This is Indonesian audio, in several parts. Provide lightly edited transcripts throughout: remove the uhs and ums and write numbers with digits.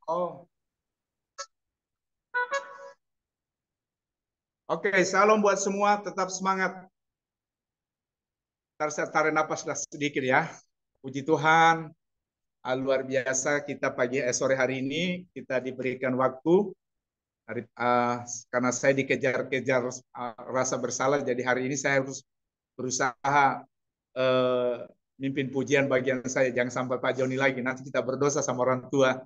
Oh, oke, salam buat semua, tetap semangat. Ntar saya tarik napas sedikit ya. Puji Tuhan, luar biasa kita sore hari ini kita diberikan waktu karena saya dikejar-kejar rasa bersalah, jadi hari ini saya harus berusaha uh, mimpin pujian bagian saya. Jangan sampai Pak Joni lagi, nanti kita berdosa sama orang tua.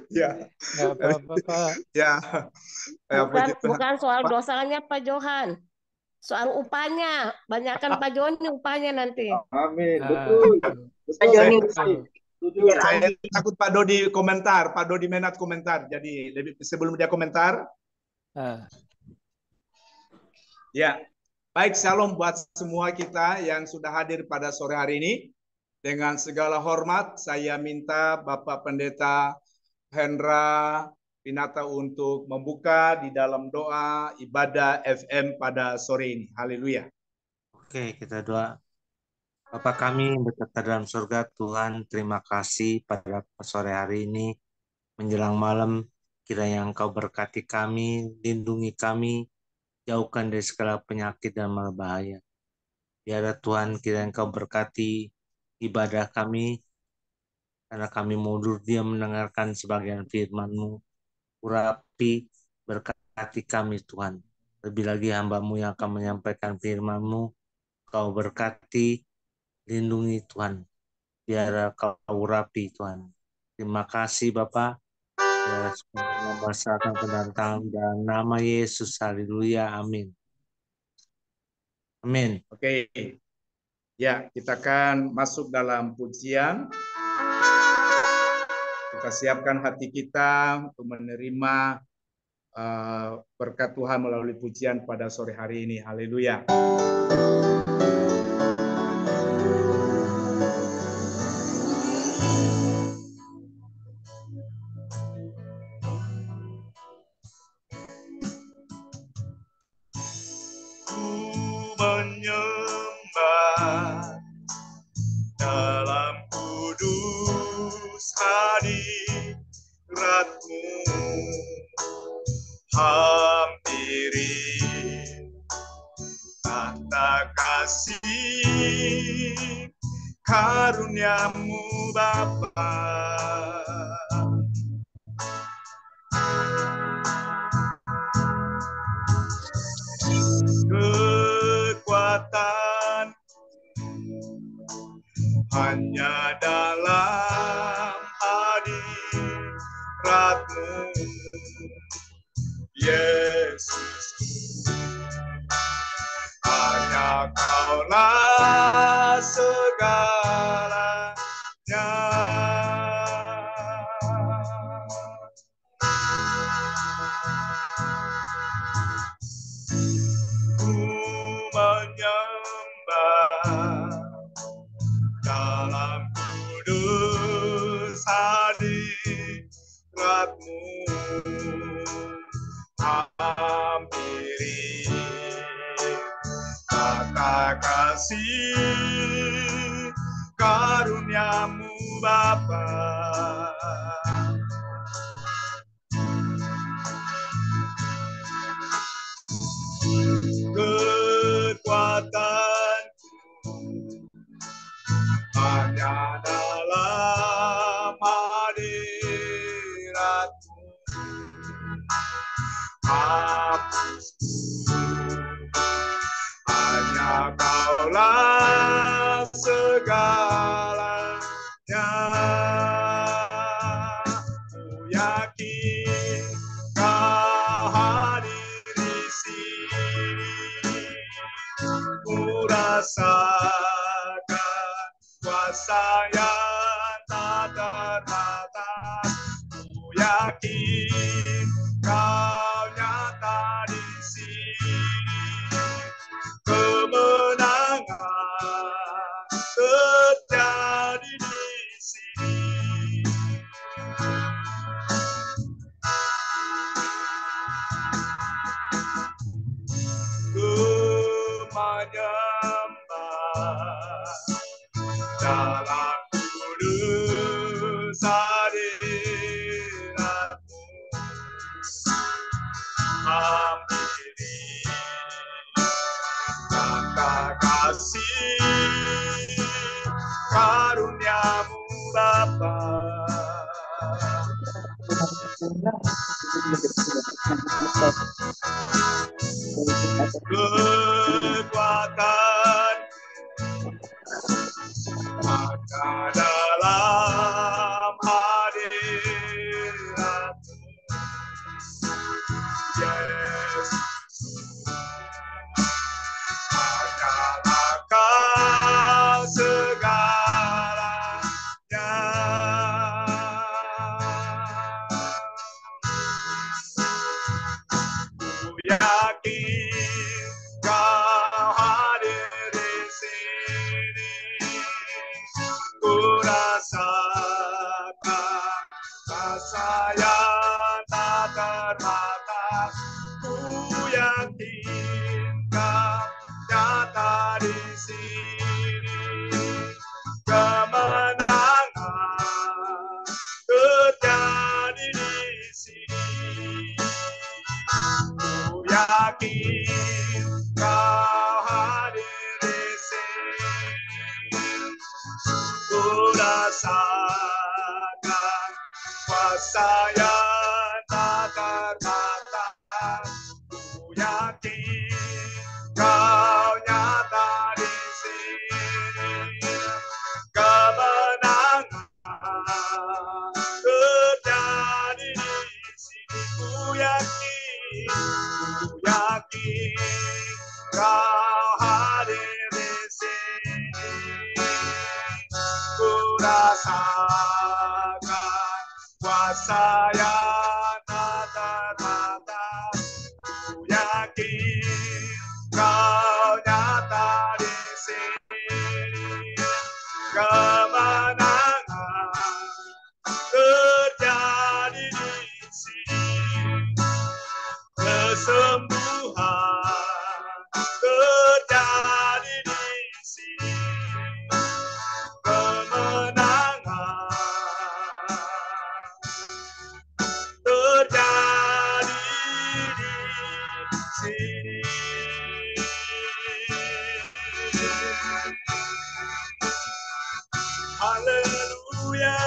Ya, Nggak apa-apa, Pak. ya, ya Bukan puji Tuhan. bukan soal Pak, dosanya Pak Johan, soal upahnya. Banyakkan Pak Joni upahnya nanti. Amin. Ah, Betul. betul. Betul. Joni Betul. Setuju. saya takut Pak Dodi komentar, Pak Dodi Menat komentar. Jadi sebelum dia komentar, Ah, ya, baik, shalom buat semua kita yang sudah hadir pada sore hari ini. Dengan segala hormat, saya minta Bapak Pendeta Hendra Pinata untuk membuka di dalam doa ibadah FM pada sore ini. Haleluya. Oke, kita doa. Bapa kami yang berkata dalam surga, Tuhan, terima kasih pada sore hari ini menjelang malam. Kiranya Engkau berkati kami, lindungi kami, jauhkan dari segala penyakit dan bahaya. Biarlah Tuhan, kiranya Engkau berkati ibadah kami, karena kami mau diam mendengarkan sebagian firman-Mu. Urapi, berkati kami Tuhan. Lebih lagi hamba-Mu yang akan menyampaikan firman-Mu, Kau berkati, lindungi Tuhan. Biar Kau urapi Tuhan. Terima kasih Bapak. Ya, semuanya berserahkan kedatangan dan nama Yesus. Haleluya. Amin. Amin. Oke. Ya, kita akan masuk dalam pujian. Kita siapkan hati kita untuk menerima berkat Tuhan melalui pujian pada sore hari ini. Haleluya. Menyembah dalam kudus hadirat-Mu, hampiri tahta kasih karunia-Mu Bapa. Kekuatan hanya dalam hadirat-Mu, Yesus. Hanya Kaulah segalanya. Ku menyembah dalam kudus hadirat-Mu, hampiri tahta kasih karunia-Mu Bapa. Kekuatanku hanya dalam hadirat-Mu, hapusku hanya Kaulah segalanya. Ku yakin Kau hadir di sini, ku rasakan kuasa yang tak terbatas. Ku yakin Kau nyata di sini, kemenangan terjadi di sini. Ku menyembah dalam kudus Bapa. Kekuatan ada dalam hadirat-Mu, Yesus. Adalah Kau segalanya. Ku yakin Kau hadir di sini. Ku rasakan rasa yang tak terbatas. Ku yakin Kau nyata di sini. Kemenangan terjadi di sini. Ku yakin Kau hadir di sini. Ku rasakan kuasa yang tak terbatas. Ku yakin Kau nyata di sini. Kemenangan terjadi di sini. Ku yakin Kau hadir di sini. Ku rasakan kuasa yang tak terbatas. Ku yakin Kau nyata di sini. Kemenangan terjadi di sini. Kesembuhan terjadi di sini. Kemenangan terjadi di sini. Haleluya.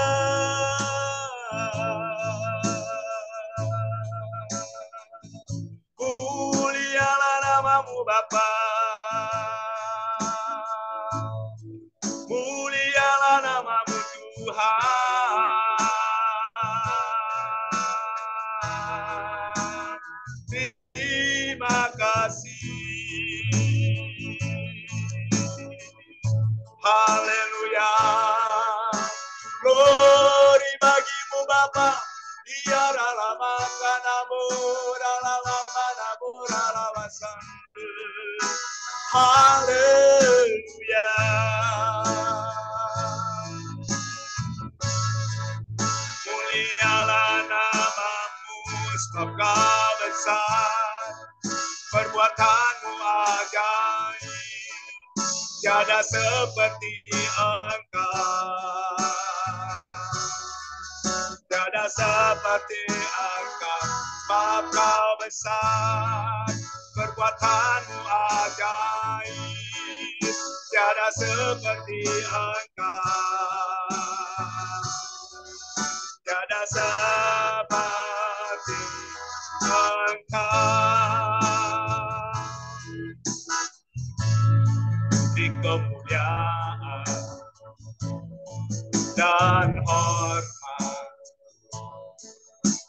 Mulialah nama-Mu Bapa. Mulialah nama-Mu Tuhan. Terima kasih. Haleluya. Glory bagi-Mu Bapa. Dia dalam makanamu, dalam makanamu, dalam masamu. Haleluya. Mulialah nama-Mu, sebab Kau besar. Perbuatan-Mu ajaib. Tiada seperti Engkau. Tiada seperti Engkau, sebab Kau besar. Perbuatan-Mu ajaib. Tiada seperti Engkau. Tiada seperti Engkau. Di kemuliaan dan hormat,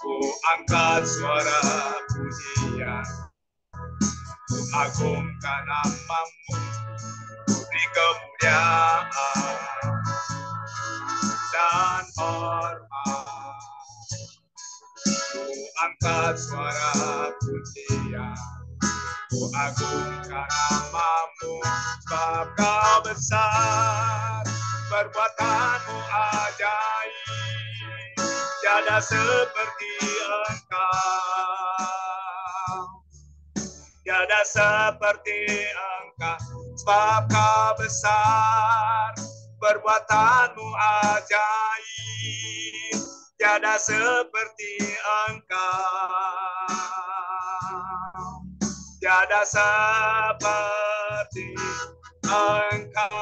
ku angkat suara pujian, ku agungkan nama-Mu. Di kemuliaan dan hormat, ku angkat suara pujian, ku agungkan nama-Mu. Sebab Kau besar, perbuatan-Mu ajaib. Tiada seperti Engkau. Tiada seperti Engkau, sebab Kau besar. Perbuatan-Mu ajaib. Tiada seperti Engkau. Tiada seperti Engkau.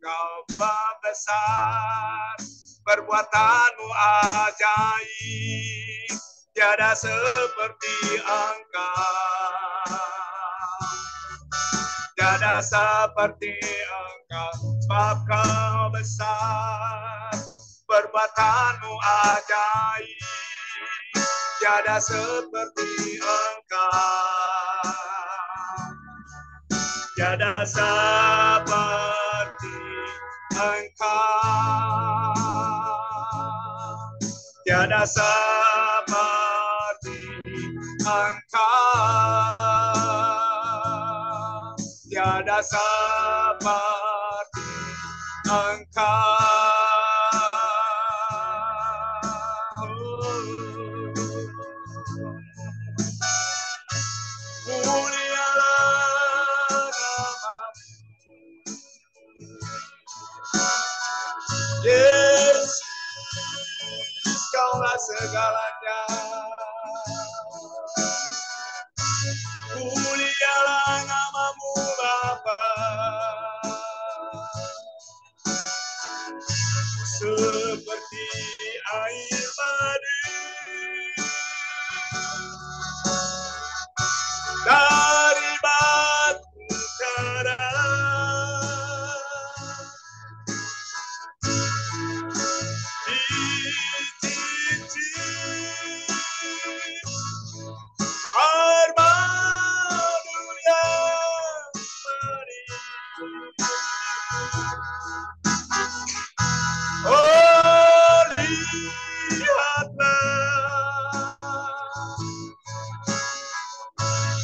Kau Bapa besar, perbuatanmu ajaib, tiada seperti Engkau. Tiada seperti Engkau, sebab Kau besar, perbuatanmu ajaib, tiada seperti Engkau. Tiada seperti Engkau, tiada seperti Engkau, tiada seperti Engkau. Mulialah namamu, Yesus, Kaulah segalanya. Mulialah namamu Bapa, seperti air madu dari batu karang, dicicip air madu yang manis. Oh, lihatlah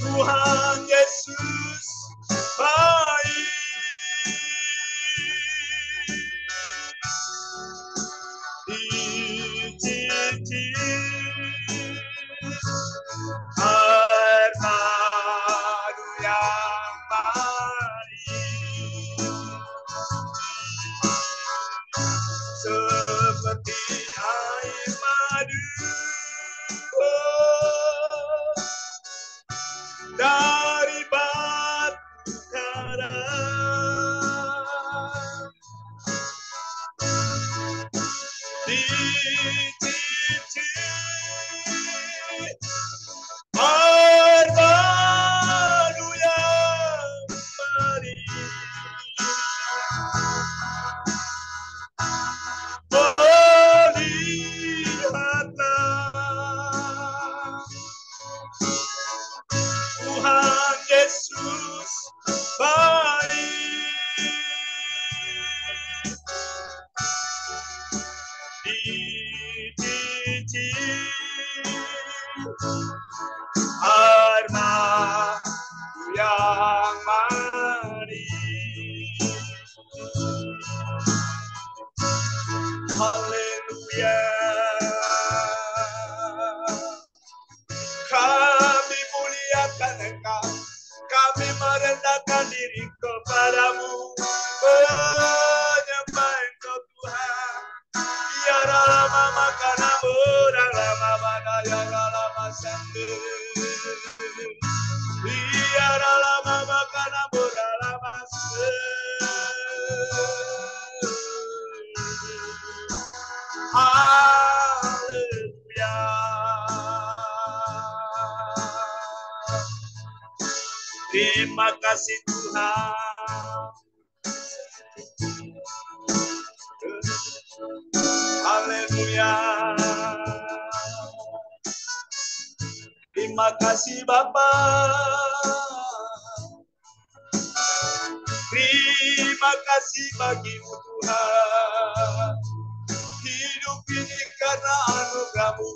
Tuhan Yesus baik. Dicicip air madu yang manis, seperti air madu dari batu karang, dicicip air madu yang manis. Oh, lihatlah Tuhan Yesus baik. Dicicip air madu yang manis. Haleluya. Kami muliakan Engkau, kami merendahkan diri kepadamu, menyembah Engkau Tuhan. Biarlah lama makanan murah, lama badaya lama sendiri. Biarlah lama makanan murah, lama sendiri. Haleluya. Terima kasih Tuhan. Haleluya. Terima kasih Bapa. Terima kasih bagimu Tuhan. Hidup ini karena anugerah-Mu.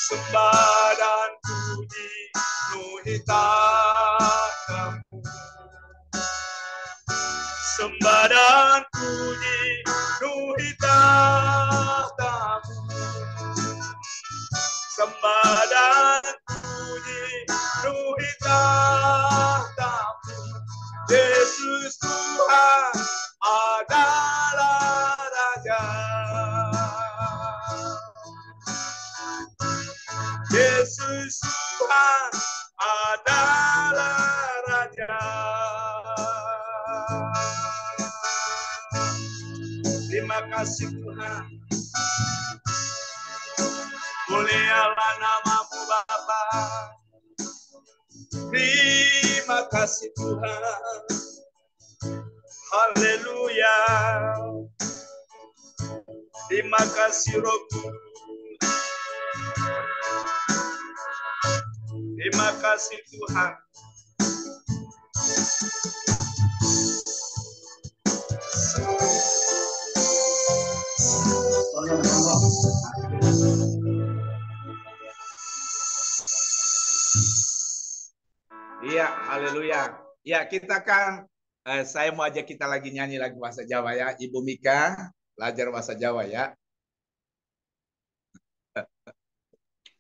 Sembah dan puji penuhi tahta-Mu. Sembah dan puji penuhi tahta-Mu. Sembah dan puji penuhi tahta-Mu. Yesus Tuhan adalah Raja. Yesus Tuhan adalah Raja. kasih Tuhan. Mulialah namamu Bapa. Terima kasih Tuhan. Haleluya. Terima kasih Roh Kudus. Terima kasih Tuhan. Iya, haleluya. Ya, kita kan saya mau ajak kita lagi nyanyi lagu bahasa Jawa ya. Ibu Mika, belajar bahasa Jawa ya.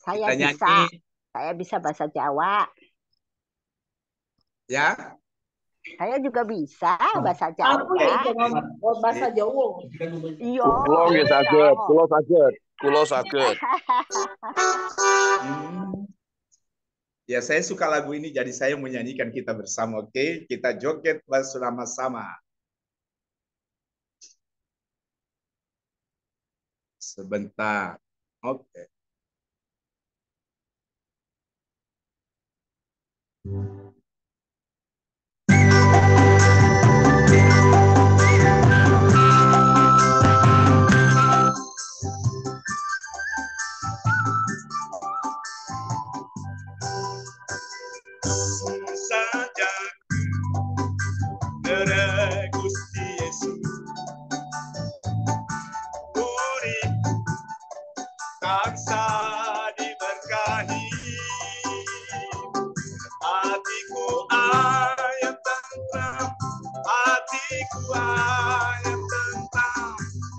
Saya Kita bisa. nyanyi Saya bisa bahasa Jawa. ya. Saya juga bisa bahasa Jawa. bahasa Jawa. Iya. Kulo nggih saged, kulo saged, kulo saged. Ya, saya suka lagu ini, jadi saya menyanyikan kita bersama, oke? Kita joget bersama-sama. Sebentar. Oke. Saja dari Gusti Yesus, urip taksa diberkahi, hatiku ayam tentram, hatiku ayam tentram,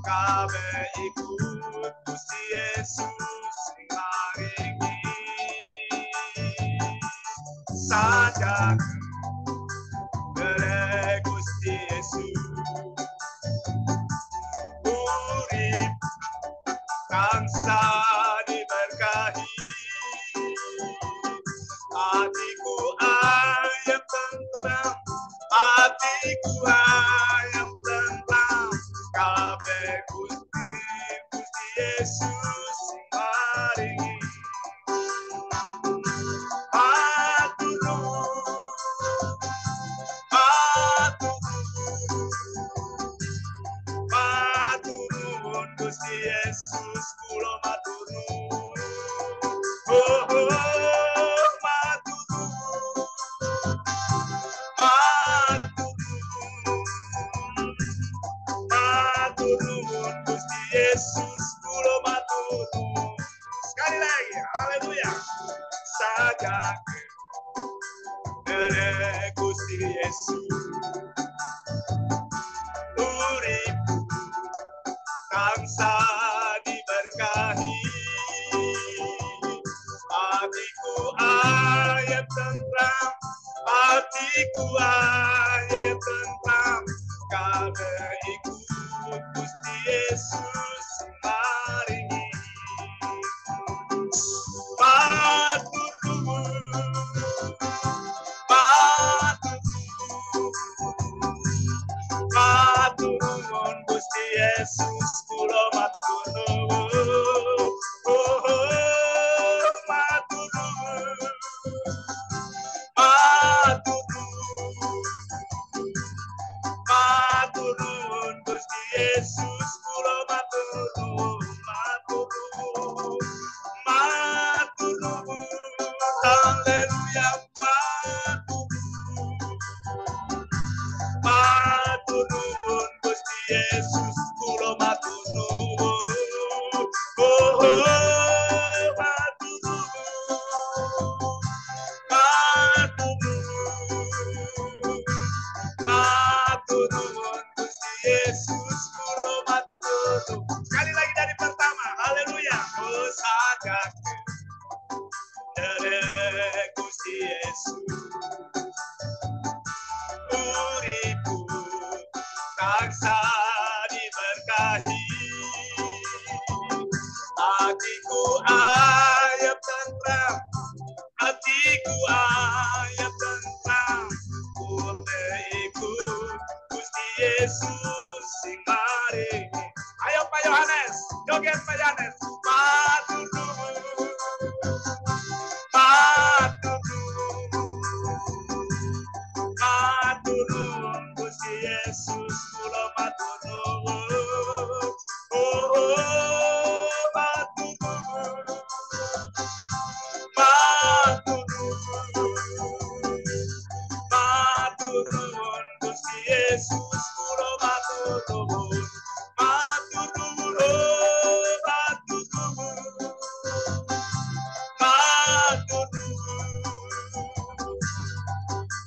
kabeh ikut Gusti Yesus hari ini. Saja dari Gusti Yesus, urip bangsa diberkahi, hatiku ayam tentram, hatiku ayam tentram, kabeh Gusti Yesus maringi. Matur Gusti Yesus kula matur nuwun. Oh, matur nuwun Gusti Yesus kula matur nuwun. Sekali lagi, haleluya. Saja dari Gusti Yesus, urip bangsa diberkahi, hatiku ayam tentram, hatiku ayam tentram, kabeh ikut Gusti Yesus maringi. Matur nuwun, matur nuwun Gusti Yesus kula matur nuwun. Oh, matur nuwun, matur nuwun Gusti Yesus kula matur nuwun, matur nuwun, haleluya, matur nuwun Gusti Yesus kula matur nuwun. Oh, matur nuwun, matur nuwun Gusti Yesus kula matur nuwun. Sekali lagi dari pertama, haleluya. Oh, saja dari Gusti Yesus, uripku taksa diberkahi, hatiku ayam tentram, hatiku ayam tentram, boleh ikut Gusti Yesus sing maringi. Yohanes, joget Pak Yohanes. Matudu, matudu, matudu, Gusti Yesus kula matudu. Oh, matudu, matudu, matudu, Gusti Yesus kula matudu.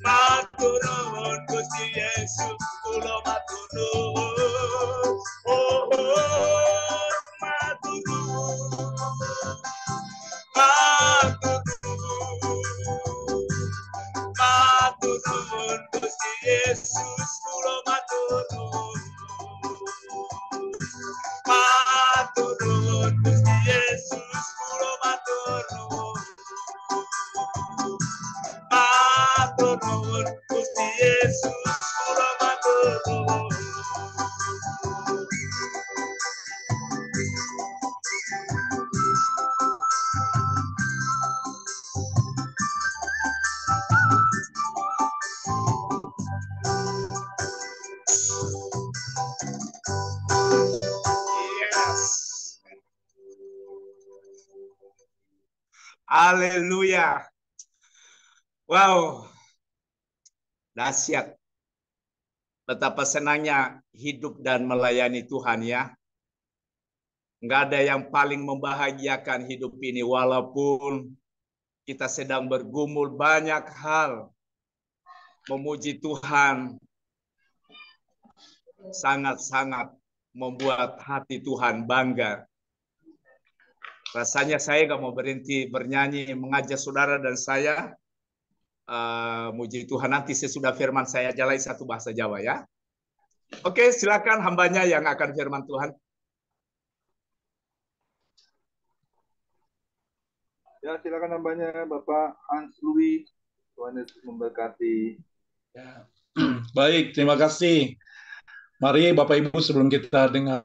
Maturun Gusti Yesus kula maturun. Oh, maturun. Maturun Gusti Yesus kula maturun. Maturun Gusti Yesus kula maturun. Maturun Gusti Yesus kula maturun. Yes. Haleluya. Wow. Dahsyat. Betapa senangnya hidup dan melayani Tuhan ya. Enggak ada yang paling membahagiakan hidup ini walaupun kita sedang bergumul banyak hal. Memuji Tuhan sangat-sangat membuat hati Tuhan bangga. Rasanya saya nggak mau berhenti bernyanyi, mengajak saudara dan saya muji Tuhan. Nanti sesudah firman saya jalai satu bahasa Jawa ya. Oke, silakan hambanya yang akan firman Tuhan. Ya, silakan hambanya Bapak Hans Louis. Tuhan Yesus memberkati. Ya. Baik, terima kasih. Mari Bapak Ibu sebelum kita dengar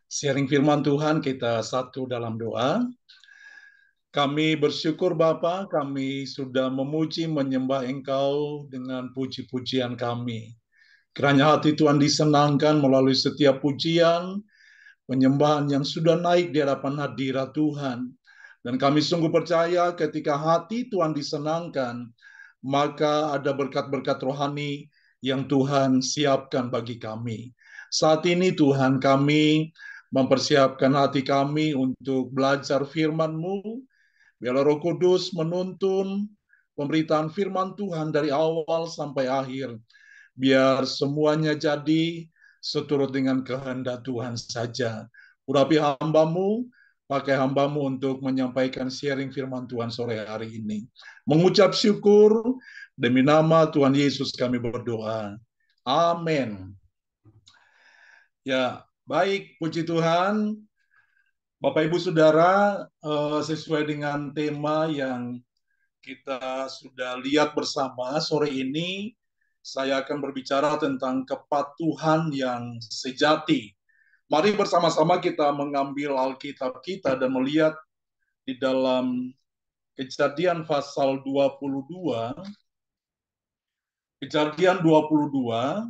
sharing firman Tuhan, kita satu dalam doa. Kami bersyukur Bapa, kami sudah memuji menyembah Engkau dengan puji-pujian kami. Kiranya hati Tuhan disenangkan melalui setiap pujian, penyembahan yang sudah naik di hadapan hadirat Tuhan. Dan kami sungguh percaya ketika hati Tuhan disenangkan, maka ada berkat-berkat rohani yang Tuhan siapkan bagi kami. Saat ini Tuhan, kami mempersiapkan hati kami untuk belajar firman-Mu. Biarlah Roh Kudus menuntun pemberitaan firman Tuhan dari awal sampai akhir. Biar semuanya jadi seturut dengan kehendak Tuhan saja. Urapi hamba-Mu, pakai hamba-Mu untuk menyampaikan sharing firman Tuhan sore hari ini. Mengucap syukur demi nama Tuhan Yesus kami berdoa. Amin. Ya, baik, puji Tuhan. Bapak Ibu Saudara, sesuai dengan tema yang kita sudah lihat bersama sore ini, saya akan berbicara tentang kepatuhan yang sejati. Mari bersama-sama kita mengambil Alkitab kita dan melihat di dalam Kejadian pasal 22. Kejadian 22,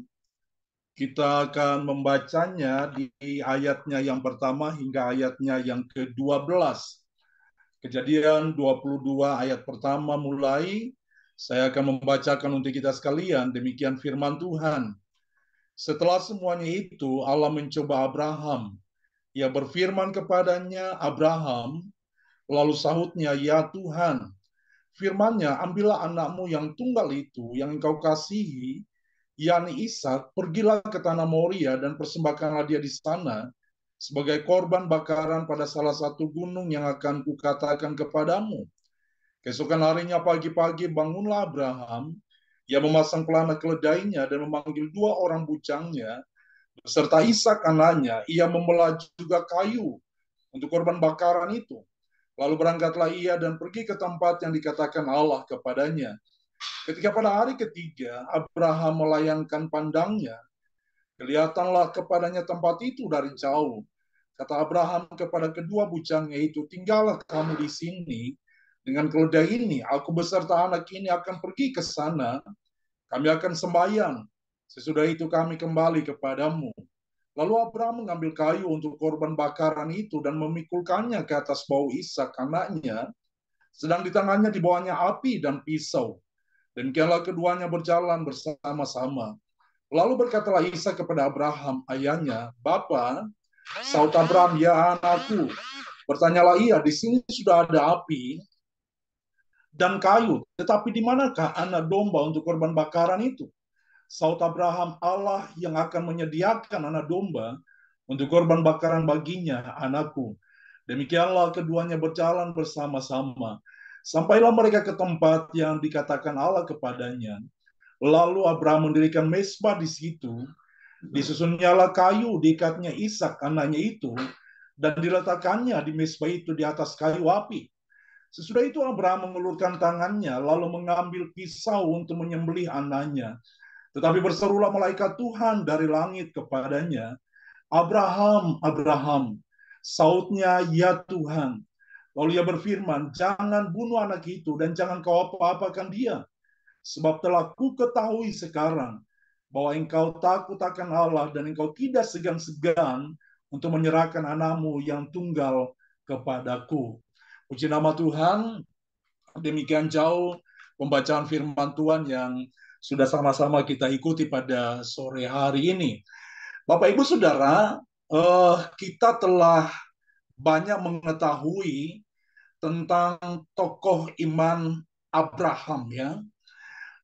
kita akan membacanya di ayatnya yang pertama hingga ayatnya yang ke-12. Kejadian 22 ayat pertama mulai, saya akan membacakan untuk kita sekalian, demikian firman Tuhan. Setelah semuanya itu, Allah mencoba Abraham. Ia berfirman kepadanya, Abraham, lalu sahutnya, ya Tuhan. Firman-Nya, ambillah anakmu yang tunggal itu, yang engkau kasihi, yakni Ishak, pergilah ke tanah Moria dan persembahkanlah dia di sana sebagai korban bakaran pada salah satu gunung yang akan kukatakan kepadamu. Keesokan harinya pagi-pagi bangunlah Abraham, ia memasang pelana keledainya dan memanggil 2 orang bujangnya, beserta Ishak anaknya, ia membelah juga kayu untuk korban bakaran itu. Lalu berangkatlah ia dan pergi ke tempat yang dikatakan Allah kepadanya. Ketika pada hari ketiga Abraham melayangkan pandangnya, Kelihatanlah kepadanya tempat itu dari jauh. Kata Abraham kepada kedua bujangnya itu, tinggallah kamu di sini dengan keledai ini. Aku beserta anak ini akan pergi ke sana. Kami akan sembahyang. Sesudah itu kami kembali kepadamu. Lalu Abraham mengambil kayu untuk korban bakaran itu dan memikulkannya ke atas bahu Ishak anaknya. Sedang di tangannya dibawanya api dan pisau. Demikianlah keduanya berjalan bersama-sama. Lalu berkatalah Ishak kepada Abraham, ayahnya, Bapa. Saud Abraham, ya anakku. Bertanyalah ia, di sini sudah ada api dan kayu, tetapi di manakah anak domba untuk korban bakaran itu? Saud Abraham, Allah yang akan menyediakan anak domba untuk korban bakaran baginya, anakku. Demikianlah keduanya berjalan bersama-sama. Sampailah mereka ke tempat yang dikatakan Allah kepadanya. Lalu Abraham mendirikan mezbah di situ. Disusunnyalah kayu, diikatnya Ishak anaknya itu, dan diletakkannya di mezbah itu di atas kayu api. Sesudah itu Abraham mengulurkan tangannya, lalu mengambil pisau untuk menyembelih anaknya. Tetapi berserulah malaikat Tuhan dari langit kepadanya, Abraham, Abraham. Sautnya, ya Tuhan. Lalu ia berfirman, jangan bunuh anak itu dan jangan kau apa-apakan dia. Sebab telah ku ketahui sekarang bahwa engkau takut akan Allah dan engkau tidak segan-segan untuk menyerahkan anakmu yang tunggal kepadaku. Puji nama Tuhan. Demikian jauh pembacaan firman Tuhan yang sudah sama-sama kita ikuti pada sore hari ini. Bapak Ibu Saudara, kita telah banyak mengetahui tentang tokoh iman Abraham ya.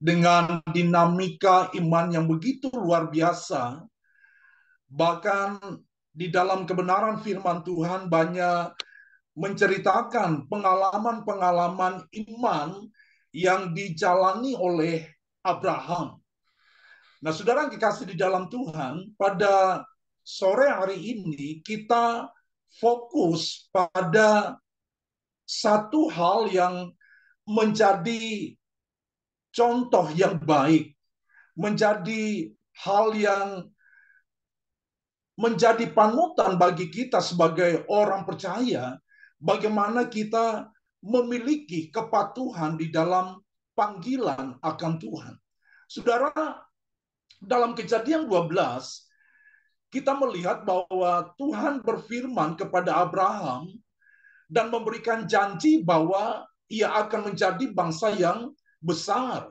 Dengan dinamika iman yang begitu luar biasa, bahkan di dalam kebenaran firman Tuhan banyak menceritakan pengalaman-pengalaman iman yang dijalani oleh Abraham. Nah, saudara yang dikasih di dalam Tuhan, pada sore hari ini kita fokus pada satu hal yang menjadi contoh yang baik, menjadi hal yang menjadi panutan bagi kita sebagai orang percaya, bagaimana kita memiliki kepatuhan di dalam panggilan akan Tuhan. Saudara, dalam Kejadian 12, kita melihat bahwa Tuhan berfirman kepada Abraham dan memberikan janji bahwa ia akan menjadi bangsa yang besar,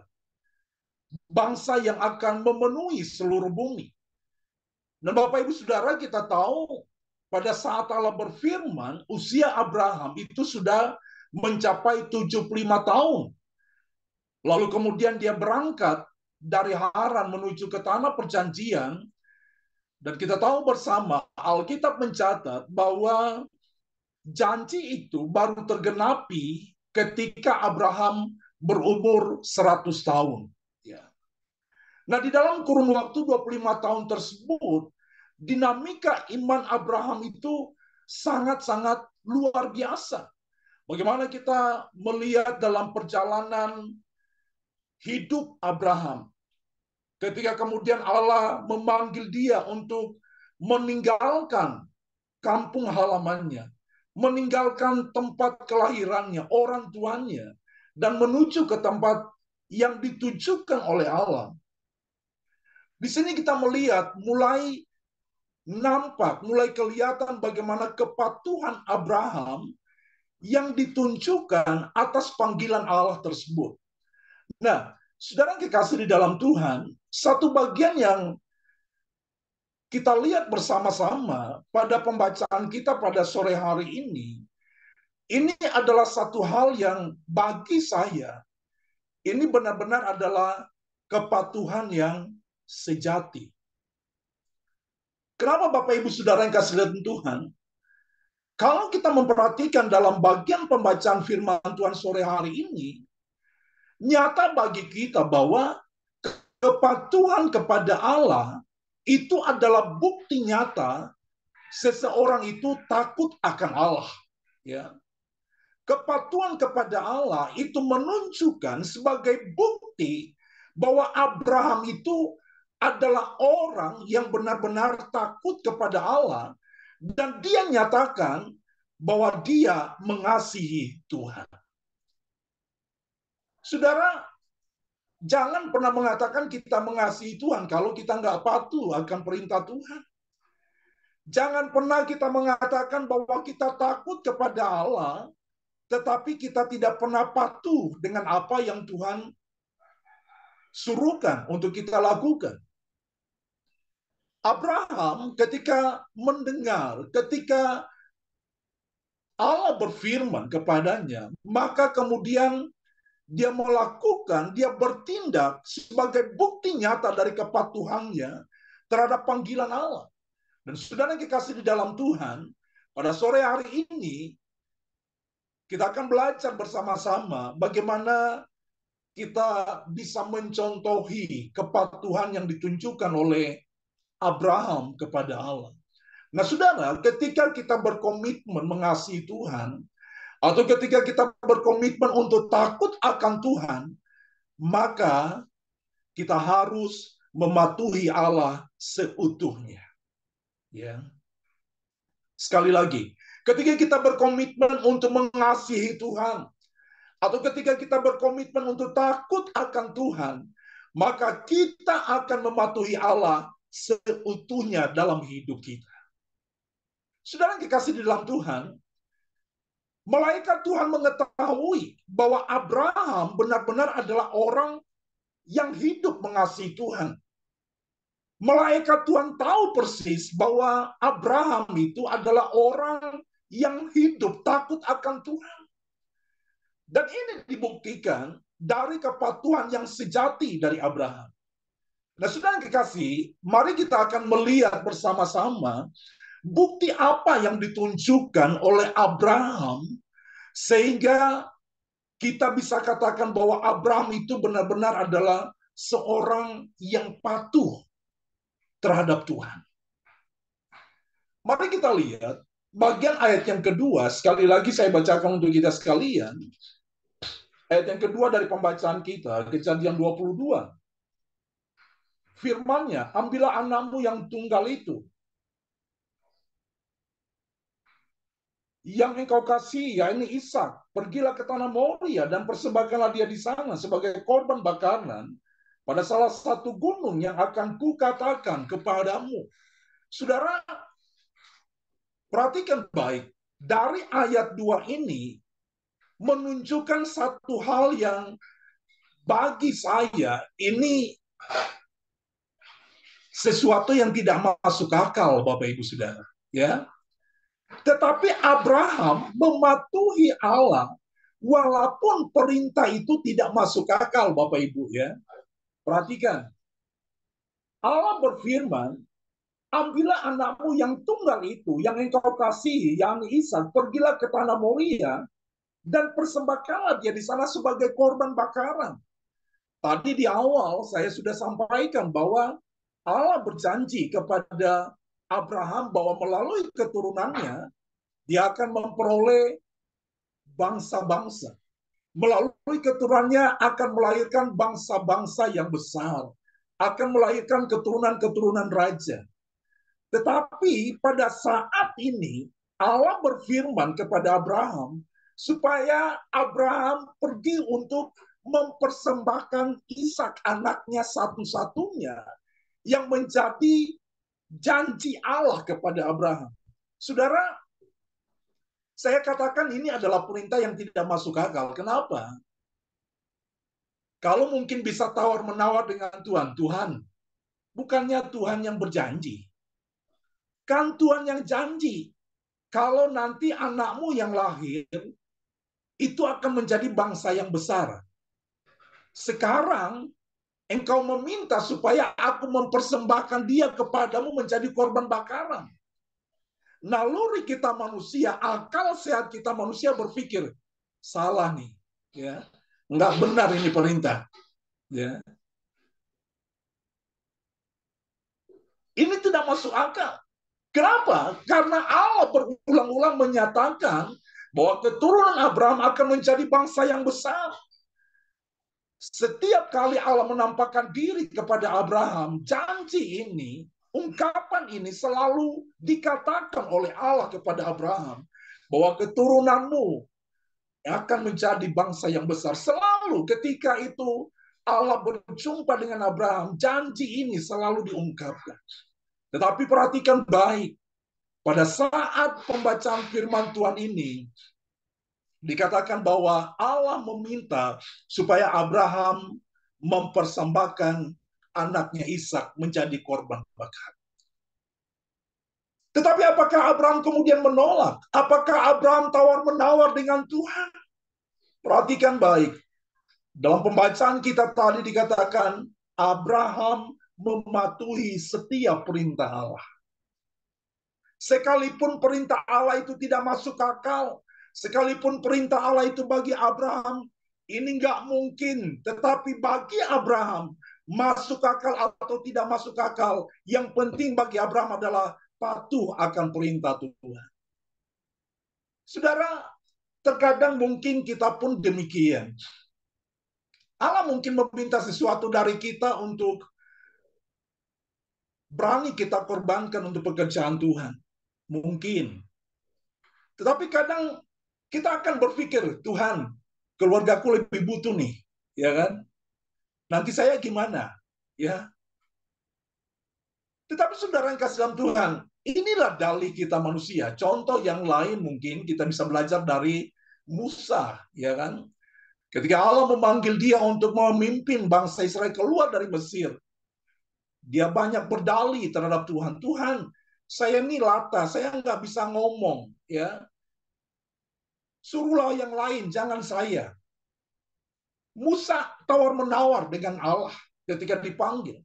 bangsa yang akan memenuhi seluruh bumi. Dan Bapak Ibu Saudara, kita tahu pada saat Allah berfirman, usia Abraham itu sudah mencapai 75 tahun. Lalu kemudian dia berangkat dari Haran menuju ke tanah perjanjian. Dan kita tahu bersama, Alkitab mencatat bahwa janji itu baru tergenapi ketika Abraham berumur 100 tahun. Nah, di dalam kurun waktu 25 tahun tersebut, dinamika iman Abraham itu sangat-sangat luar biasa. Bagaimana kita melihat dalam perjalanan hidup Abraham, ketika kemudian Allah memanggil dia untuk meninggalkan kampung halamannya, meninggalkan tempat kelahirannya, orang tuanya, dan menuju ke tempat yang ditujukan oleh Allah. Di sini kita melihat mulai nampak, mulai kelihatan bagaimana kepatuhan Abraham yang ditunjukkan atas panggilan Allah tersebut. Nah, saudara yang kekasih di dalam Tuhan, satu bagian yang kita lihat bersama-sama pada pembacaan kita pada sore hari ini adalah satu hal yang bagi saya, ini benar-benar adalah kepatuhan yang sejati. Kenapa Bapak Ibu Saudara yang kasih lihat Tuhan? Kalau kita memperhatikan dalam bagian pembacaan firman Tuhan sore hari ini, nyata bagi kita bahwa kepatuhan kepada Allah itu adalah bukti nyata seseorang itu takut akan Allah. Ya. Kepatuhan kepada Allah itu menunjukkan sebagai bukti bahwa Abraham itu adalah orang yang benar-benar takut kepada Allah dan dia nyatakan bahwa dia mengasihi Tuhan. Saudara, jangan pernah mengatakan kita mengasihi Tuhan kalau kita nggak patuh akan perintah Tuhan. Jangan pernah kita mengatakan bahwa kita takut kepada Allah, tetapi kita tidak pernah patuh dengan apa yang Tuhan suruhkan untuk kita lakukan. Abraham ketika mendengar, ketika Allah berfirman kepadanya, maka kemudian dia melakukan, dia bertindak sebagai bukti nyata dari kepatuhannya terhadap panggilan Allah. Dan saudara yang dikasih di dalam Tuhan, pada sore hari ini, kita akan belajar bersama-sama bagaimana kita bisa mencontohi kepatuhan yang ditunjukkan oleh Abraham kepada Allah. Nah, saudara, ketika kita berkomitmen mengasihi Tuhan, atau ketika kita berkomitmen untuk takut akan Tuhan, maka kita harus mematuhi Allah seutuhnya. Ya. Sekali lagi, ketika kita berkomitmen untuk mengasihi Tuhan, atau ketika kita berkomitmen untuk takut akan Tuhan, maka kita akan mematuhi Allah seutuhnya dalam hidup kita. Saudara yang dikasih di dalam Tuhan, malaikat Tuhan mengetahui bahwa Abraham benar-benar adalah orang yang hidup mengasihi Tuhan. Malaikat Tuhan tahu persis bahwa Abraham itu adalah orang yang hidup takut akan Tuhan. Dan ini dibuktikan dari kepatuhan yang sejati dari Abraham. Nah, saudara yang kekasih, mari kita akan melihat bersama-sama bukti apa yang ditunjukkan oleh Abraham sehingga kita bisa katakan bahwa Abraham itu benar-benar adalah seorang yang patuh terhadap Tuhan. Mari kita lihat bagian ayat yang kedua, sekali lagi saya bacakan untuk kita sekalian. Ayat yang kedua dari pembacaan kita, Kejadian 22. Firman-Nya, ambillah anakmu yang tunggal itu, yang engkau kasih, yakni Ishak, pergilah ke tanah Moria dan persembahkanlah dia di sana sebagai korban bakaran pada salah satu gunung yang akan kukatakan kepadamu. Saudara, perhatikan baik, dari ayat 2 ini menunjukkan satu hal yang bagi saya ini sesuatu yang tidak masuk akal, Bapak Ibu Saudara, ya. Tetapi Abraham mematuhi Allah walaupun perintah itu tidak masuk akal, Bapak Ibu, ya. Perhatikan. Allah berfirman, ambillah anakmu yang tunggal itu, yang engkau kasihi, yakni Ishak, pergilah ke tanah Moria dan persembahkanlah dia di sana sebagai korban bakaran. Tadi di awal saya sudah sampaikan bahwa Allah berjanji kepada Abraham bahwa melalui keturunannya dia akan memperoleh bangsa-bangsa. Melalui keturunannya akan melahirkan bangsa-bangsa yang besar. Akan melahirkan keturunan-keturunan raja. Tetapi pada saat ini Allah berfirman kepada Abraham supaya Abraham pergi untuk mempersembahkan Ishak, anaknya satu-satunya, yang menjadi janji Allah kepada Abraham. Saudara, saya katakan ini adalah perintah yang tidak masuk akal. Kenapa? Kalau mungkin bisa tawar-menawar dengan Tuhan, Tuhan, bukannya Tuhan yang berjanji. Kan Tuhan yang janji, kalau nanti anakmu yang lahir, itu akan menjadi bangsa yang besar. Sekarang, engkau meminta supaya aku mempersembahkan dia kepadamu menjadi korban bakaran. Naluri kita manusia, akal sehat kita manusia berpikir, salah nih, ya, nggak benar ini perintah, ya. Ini tidak masuk akal. Kenapa? Karena Allah berulang-ulang menyatakan bahwa keturunan Abraham akan menjadi bangsa yang besar. Setiap kali Allah menampakkan diri kepada Abraham, janji ini, ungkapan ini selalu dikatakan oleh Allah kepada Abraham, bahwa keturunanmu akan menjadi bangsa yang besar. Selalu ketika itu Allah berjumpa dengan Abraham, janji ini selalu diungkapkan. Tetapi perhatikan baik, pada saat pembacaan firman Tuhan ini, dikatakan bahwa Allah meminta supaya Abraham mempersembahkan anaknya Ishak menjadi korban bakar. Tetapi apakah Abraham kemudian menolak? Apakah Abraham tawar-menawar dengan Tuhan? Perhatikan baik. Dalam pembacaan kita tadi dikatakan Abraham mematuhi setiap perintah Allah. Sekalipun perintah Allah itu tidak masuk akal, sekalipun perintah Allah itu bagi Abraham ini nggak mungkin, tetapi bagi Abraham masuk akal atau tidak masuk akal, yang penting bagi Abraham adalah patuh akan perintah Tuhan. Saudara, terkadang mungkin kita pun demikian. Allah mungkin meminta sesuatu dari kita untuk berani kita korbankan untuk pekerjaan Tuhan. Mungkin. Tetapi kadang kita akan berpikir, Tuhan, keluargaku lebih butuh nih, ya kan? Nanti saya gimana? Ya. Tetapi saudara yang kasih dalam Tuhan, inilah dalih kita manusia. Contoh yang lain mungkin kita bisa belajar dari Musa, ya kan? Ketika Allah memanggil dia untuk memimpin bangsa Israel keluar dari Mesir, dia banyak berdalih terhadap Tuhan. Tuhan, saya ini lata, saya nggak bisa ngomong, ya. Suruhlah yang lain, jangan saya. Musa tawar-menawar dengan Allah ketika dipanggil.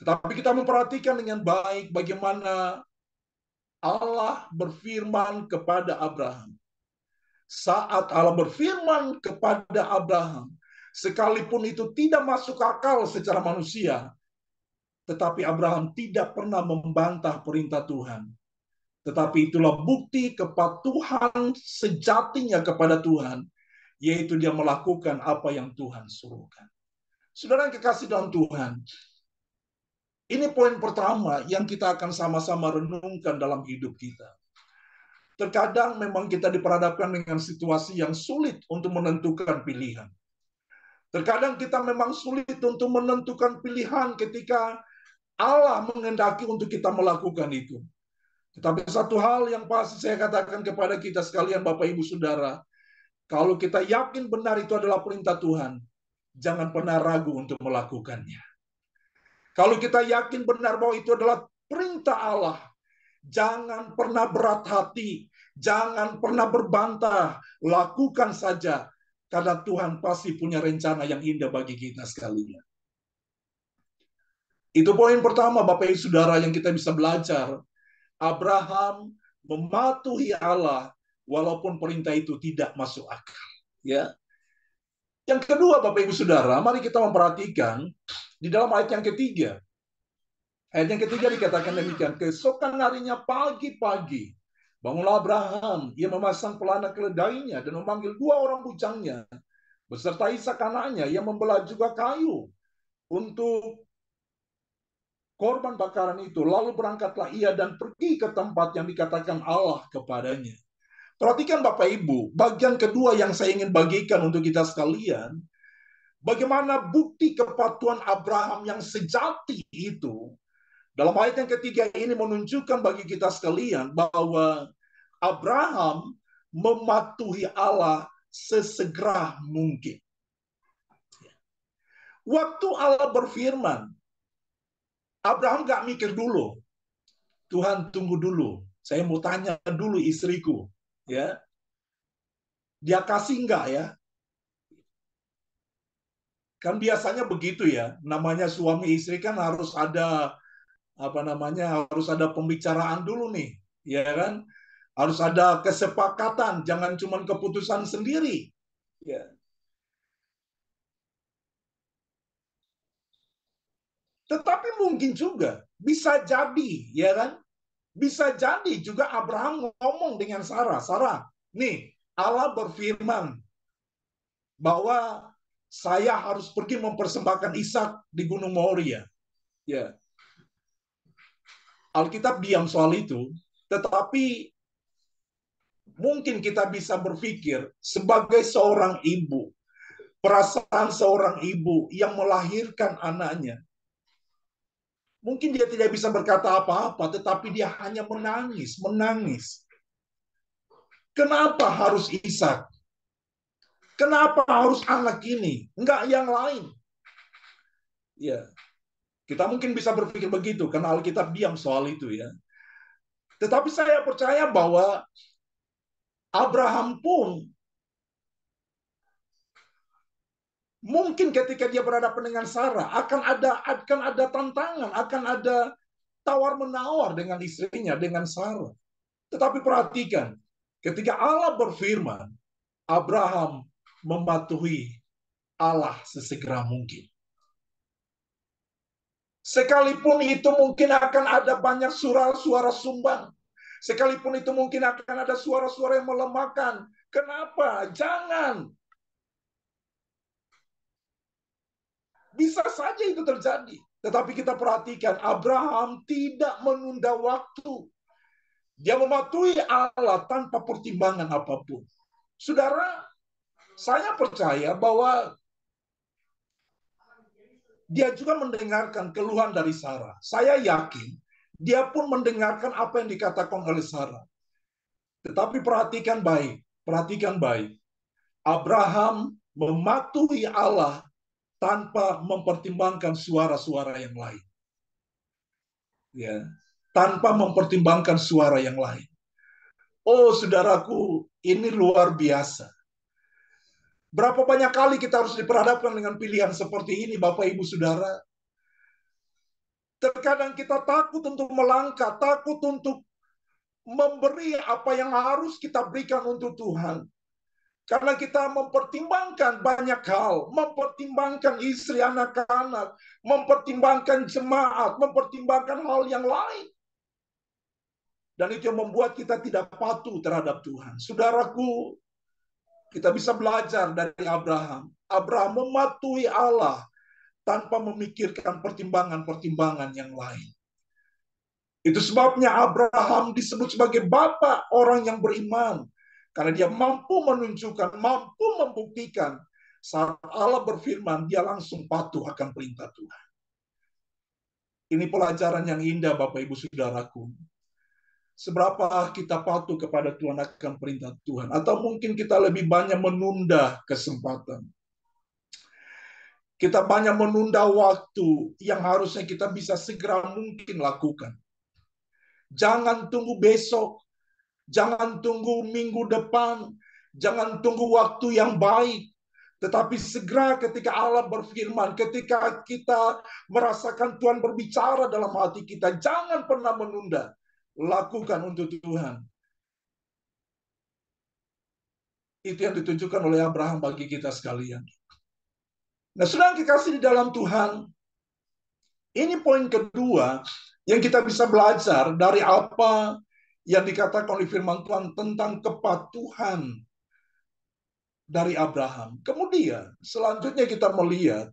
Tetapi kita memperhatikan dengan baik bagaimana Allah berfirman kepada Abraham. Saat Allah berfirman kepada Abraham, sekalipun itu tidak masuk akal secara manusia, tetapi Abraham tidak pernah membantah perintah Tuhan. Tetapi itulah bukti kepatuhan sejatinya kepada Tuhan, yaitu dia melakukan apa yang Tuhan suruhkan. Saudara yang kekasih dalam Tuhan, ini poin pertama yang kita akan sama-sama renungkan dalam hidup kita. Terkadang memang kita diperhadapkan dengan situasi yang sulit untuk menentukan pilihan. Terkadang kita memang sulit untuk menentukan pilihan ketika Allah menghendaki untuk kita melakukan itu. Tetapi satu hal yang pasti saya katakan kepada kita sekalian, Bapak, Ibu, Saudara, kalau kita yakin benar itu adalah perintah Tuhan, jangan pernah ragu untuk melakukannya. Kalau kita yakin benar bahwa itu adalah perintah Allah, jangan pernah berat hati, jangan pernah berbantah, lakukan saja, karena Tuhan pasti punya rencana yang indah bagi kita sekalian. Itu poin pertama, Bapak Ibu Saudara, yang kita bisa belajar. Abraham mematuhi Allah walaupun perintah itu tidak masuk akal. Ya. Yang kedua, Bapak Ibu Saudara, mari kita memperhatikan di dalam ayat yang ketiga. Ayat yang ketiga dikatakan demikian, keesokan harinya pagi-pagi, bangunlah Abraham, ia memasang pelana keledainya dan memanggil 2 orang bujangnya, beserta Ishak anaknya, yang membelah juga kayu untuk korban bakaran itu. Lalu berangkatlah ia dan pergi ke tempat yang dikatakan Allah kepadanya. Perhatikan Bapak Ibu, bagian kedua yang saya ingin bagikan untuk kita sekalian, bagaimana bukti kepatuhan Abraham yang sejati itu. Dalam ayat yang ketiga ini menunjukkan bagi kita sekalian bahwa Abraham mematuhi Allah sesegera mungkin. Waktu Allah berfirman, Abraham gak mikir dulu. Tuhan, tunggu dulu. Saya mau tanya dulu istriku. Ya, dia kasih enggak ya? Kan biasanya begitu ya. Namanya suami istri kan harus ada harus ada pembicaraan dulu nih, ya kan? Harus ada kesepakatan, jangan cuma keputusan sendiri. Ya. Tetapi mungkin juga bisa jadi, ya kan? Bisa jadi juga Abraham ngomong dengan Sarah, Sarah, nih Allah berfirman bahwa saya harus pergi mempersembahkan Ishak di Gunung Moria. Ya. Alkitab diam soal itu, tetapi mungkin kita bisa berpikir sebagai seorang ibu, perasaan seorang ibu yang melahirkan anaknya. Mungkin dia tidak bisa berkata apa-apa, tetapi dia hanya menangis, menangis. Kenapa harus Ishak? Kenapa harus anak ini? Enggak yang lain. Ya, kita mungkin bisa berpikir begitu, karena Alkitab diam soal itu ya. Tetapi saya percaya bahwa Abraham pun mungkin ketika dia berhadapan dengan Sarah akan ada tantangan, akan ada tawar-menawar dengan istrinya, dengan Sarah. Tetapi perhatikan, ketika Allah berfirman, Abraham mematuhi Allah sesegera mungkin. Sekalipun itu mungkin akan ada banyak suara-suara sumbang. Sekalipun itu mungkin akan ada suara-suara yang melemahkan. Kenapa? Jangan. Bisa saja itu terjadi. Tetapi kita perhatikan, Abraham tidak menunda waktu. Dia mematuhi Allah tanpa pertimbangan apapun. Saudara, saya percaya bahwa dia juga mendengarkan keluhan dari Sarah. Saya yakin dia pun mendengarkan apa yang dikatakan oleh Sarah. Tetapi perhatikan baik, perhatikan baik. Abraham mematuhi Allah tanpa mempertimbangkan suara-suara yang lain. Ya, tanpa mempertimbangkan suara yang lain. Oh, saudaraku, ini luar biasa. Berapa banyak kali kita harus diperhadapkan dengan pilihan seperti ini, Bapak, Ibu, Saudara. Terkadang kita takut untuk melangkah, takut untuk memberi apa yang harus kita berikan untuk Tuhan. Karena kita mempertimbangkan banyak hal, mempertimbangkan istri, anak-anak, mempertimbangkan jemaat, mempertimbangkan hal yang lain. Dan itu yang membuat kita tidak patuh terhadap Tuhan. Saudaraku, kita bisa belajar dari Abraham. Abraham mematuhi Allah tanpa memikirkan pertimbangan-pertimbangan yang lain. Itu sebabnya Abraham disebut sebagai bapa orang yang beriman. Karena dia mampu menunjukkan, mampu membuktikan saat Allah berfirman, dia langsung patuh akan perintah Tuhan. Ini pelajaran yang indah, Bapak, Ibu, Saudaraku. Seberapa kita patuh kepada Tuhan akan perintah Tuhan. Atau mungkin kita lebih banyak menunda kesempatan. Kita banyak menunda waktu yang harusnya kita bisa segera mungkin lakukan. Jangan tunggu besok. Jangan tunggu minggu depan. Jangan tunggu waktu yang baik. Tetapi segera ketika Allah berfirman, ketika kita merasakan Tuhan berbicara dalam hati kita, jangan pernah menunda. Lakukan untuk Tuhan. Itu yang ditunjukkan oleh Abraham bagi kita sekalian. Nah, saudara kekasih di dalam Tuhan, ini poin kedua yang kita bisa belajar dari apa yang dikatakan oleh firman Tuhan tentang kepatuhan dari Abraham. Kemudian, selanjutnya kita melihat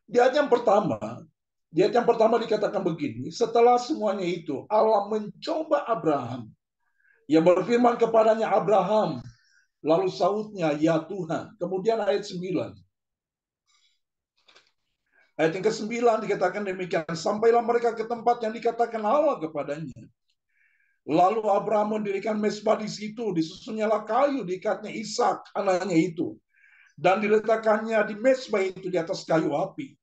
di ayat yang pertama, dikatakan begini, setelah semuanya itu, Allah mencoba Abraham. Ia berfirman kepadanya, Abraham. Lalu sautnya, ya Tuhan. Kemudian ayat 9. Ayat yang ke-9 dikatakan demikian. Sampailah mereka ke tempat yang dikatakan Allah kepadanya. Lalu Abraham mendirikan mezbah di situ. Disusunnya kayu, diikatnya Ishak, anaknya itu. Dan diletakkannya di mezbah itu di atas kayu api.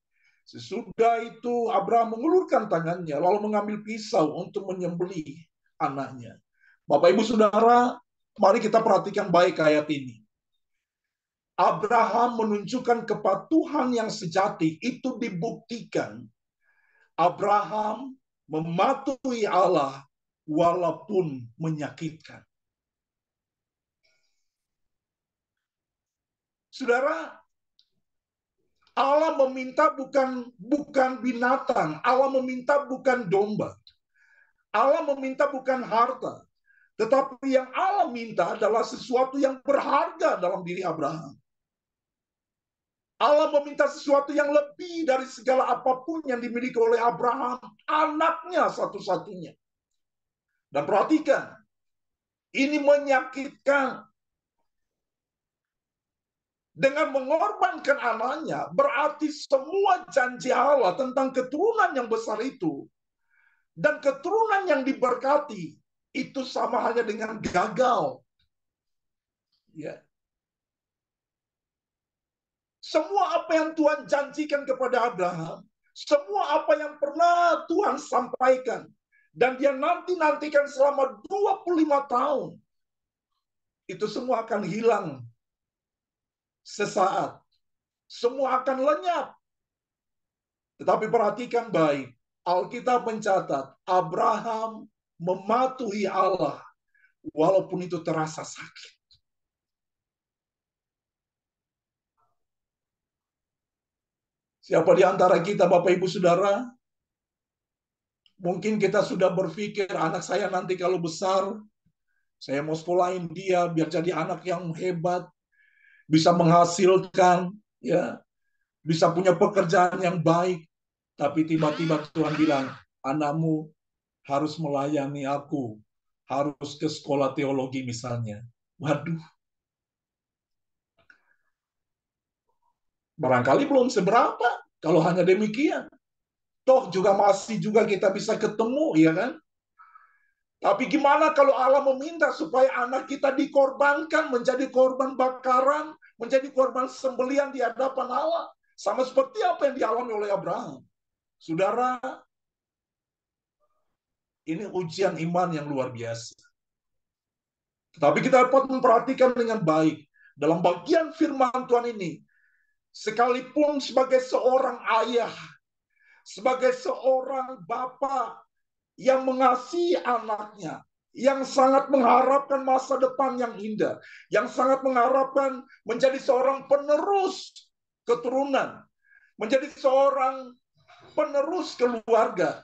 Sesudah itu Abraham mengulurkan tangannya lalu mengambil pisau untuk menyembelih anaknya. Bapak, Ibu, Saudara, mari kita perhatikan baik ayat ini. Abraham menunjukkan kepatuhan yang sejati itu dibuktikan. Abraham mematuhi Allah walaupun menyakitkan. Saudara, Allah meminta bukan binatang, Allah meminta bukan domba. Allah meminta bukan harta, tetapi yang Allah minta adalah sesuatu yang berharga dalam diri Abraham. Allah meminta sesuatu yang lebih dari segala apapun yang dimiliki oleh Abraham, anaknya satu-satunya. Dan perhatikan, ini menyakitkan. Dengan mengorbankan anaknya, berarti semua janji Allah tentang keturunan yang besar itu, dan keturunan yang diberkati, itu sama halnya dengan gagal. Ya. Semua apa yang Tuhan janjikan kepada Abraham, semua apa yang pernah Tuhan sampaikan, dan dia nanti-nantikan selama 25 tahun, itu semua akan hilang sesaat. Semua akan lenyap. Tetapi perhatikan baik, Alkitab mencatat, Abraham mematuhi Allah, walaupun itu terasa sakit. Siapa di antara kita, Bapak Ibu Saudara, mungkin kita sudah berpikir, anak saya nanti kalau besar, saya mau sekolahin dia, biar jadi anak yang hebat, bisa menghasilkan, ya, bisa punya pekerjaan yang baik. Tapi tiba-tiba Tuhan bilang, anakmu harus melayani aku, harus ke sekolah teologi misalnya. Waduh. Barangkali belum seberapa kalau hanya demikian. Toh juga masih juga kita bisa ketemu, ya kan? Tapi gimana kalau Allah meminta supaya anak kita dikorbankan, menjadi korban bakaran, menjadi korban sembelian di hadapan Allah. Sama seperti apa yang dialami oleh Abraham. Saudara, ini ujian iman yang luar biasa. Tapi kita dapat memperhatikan dengan baik. Dalam bagian firman Tuhan ini, sekalipun sebagai seorang ayah, sebagai seorang bapak yang mengasihi anaknya, yang sangat mengharapkan masa depan yang indah, yang sangat mengharapkan menjadi seorang penerus keturunan, menjadi seorang penerus keluarga.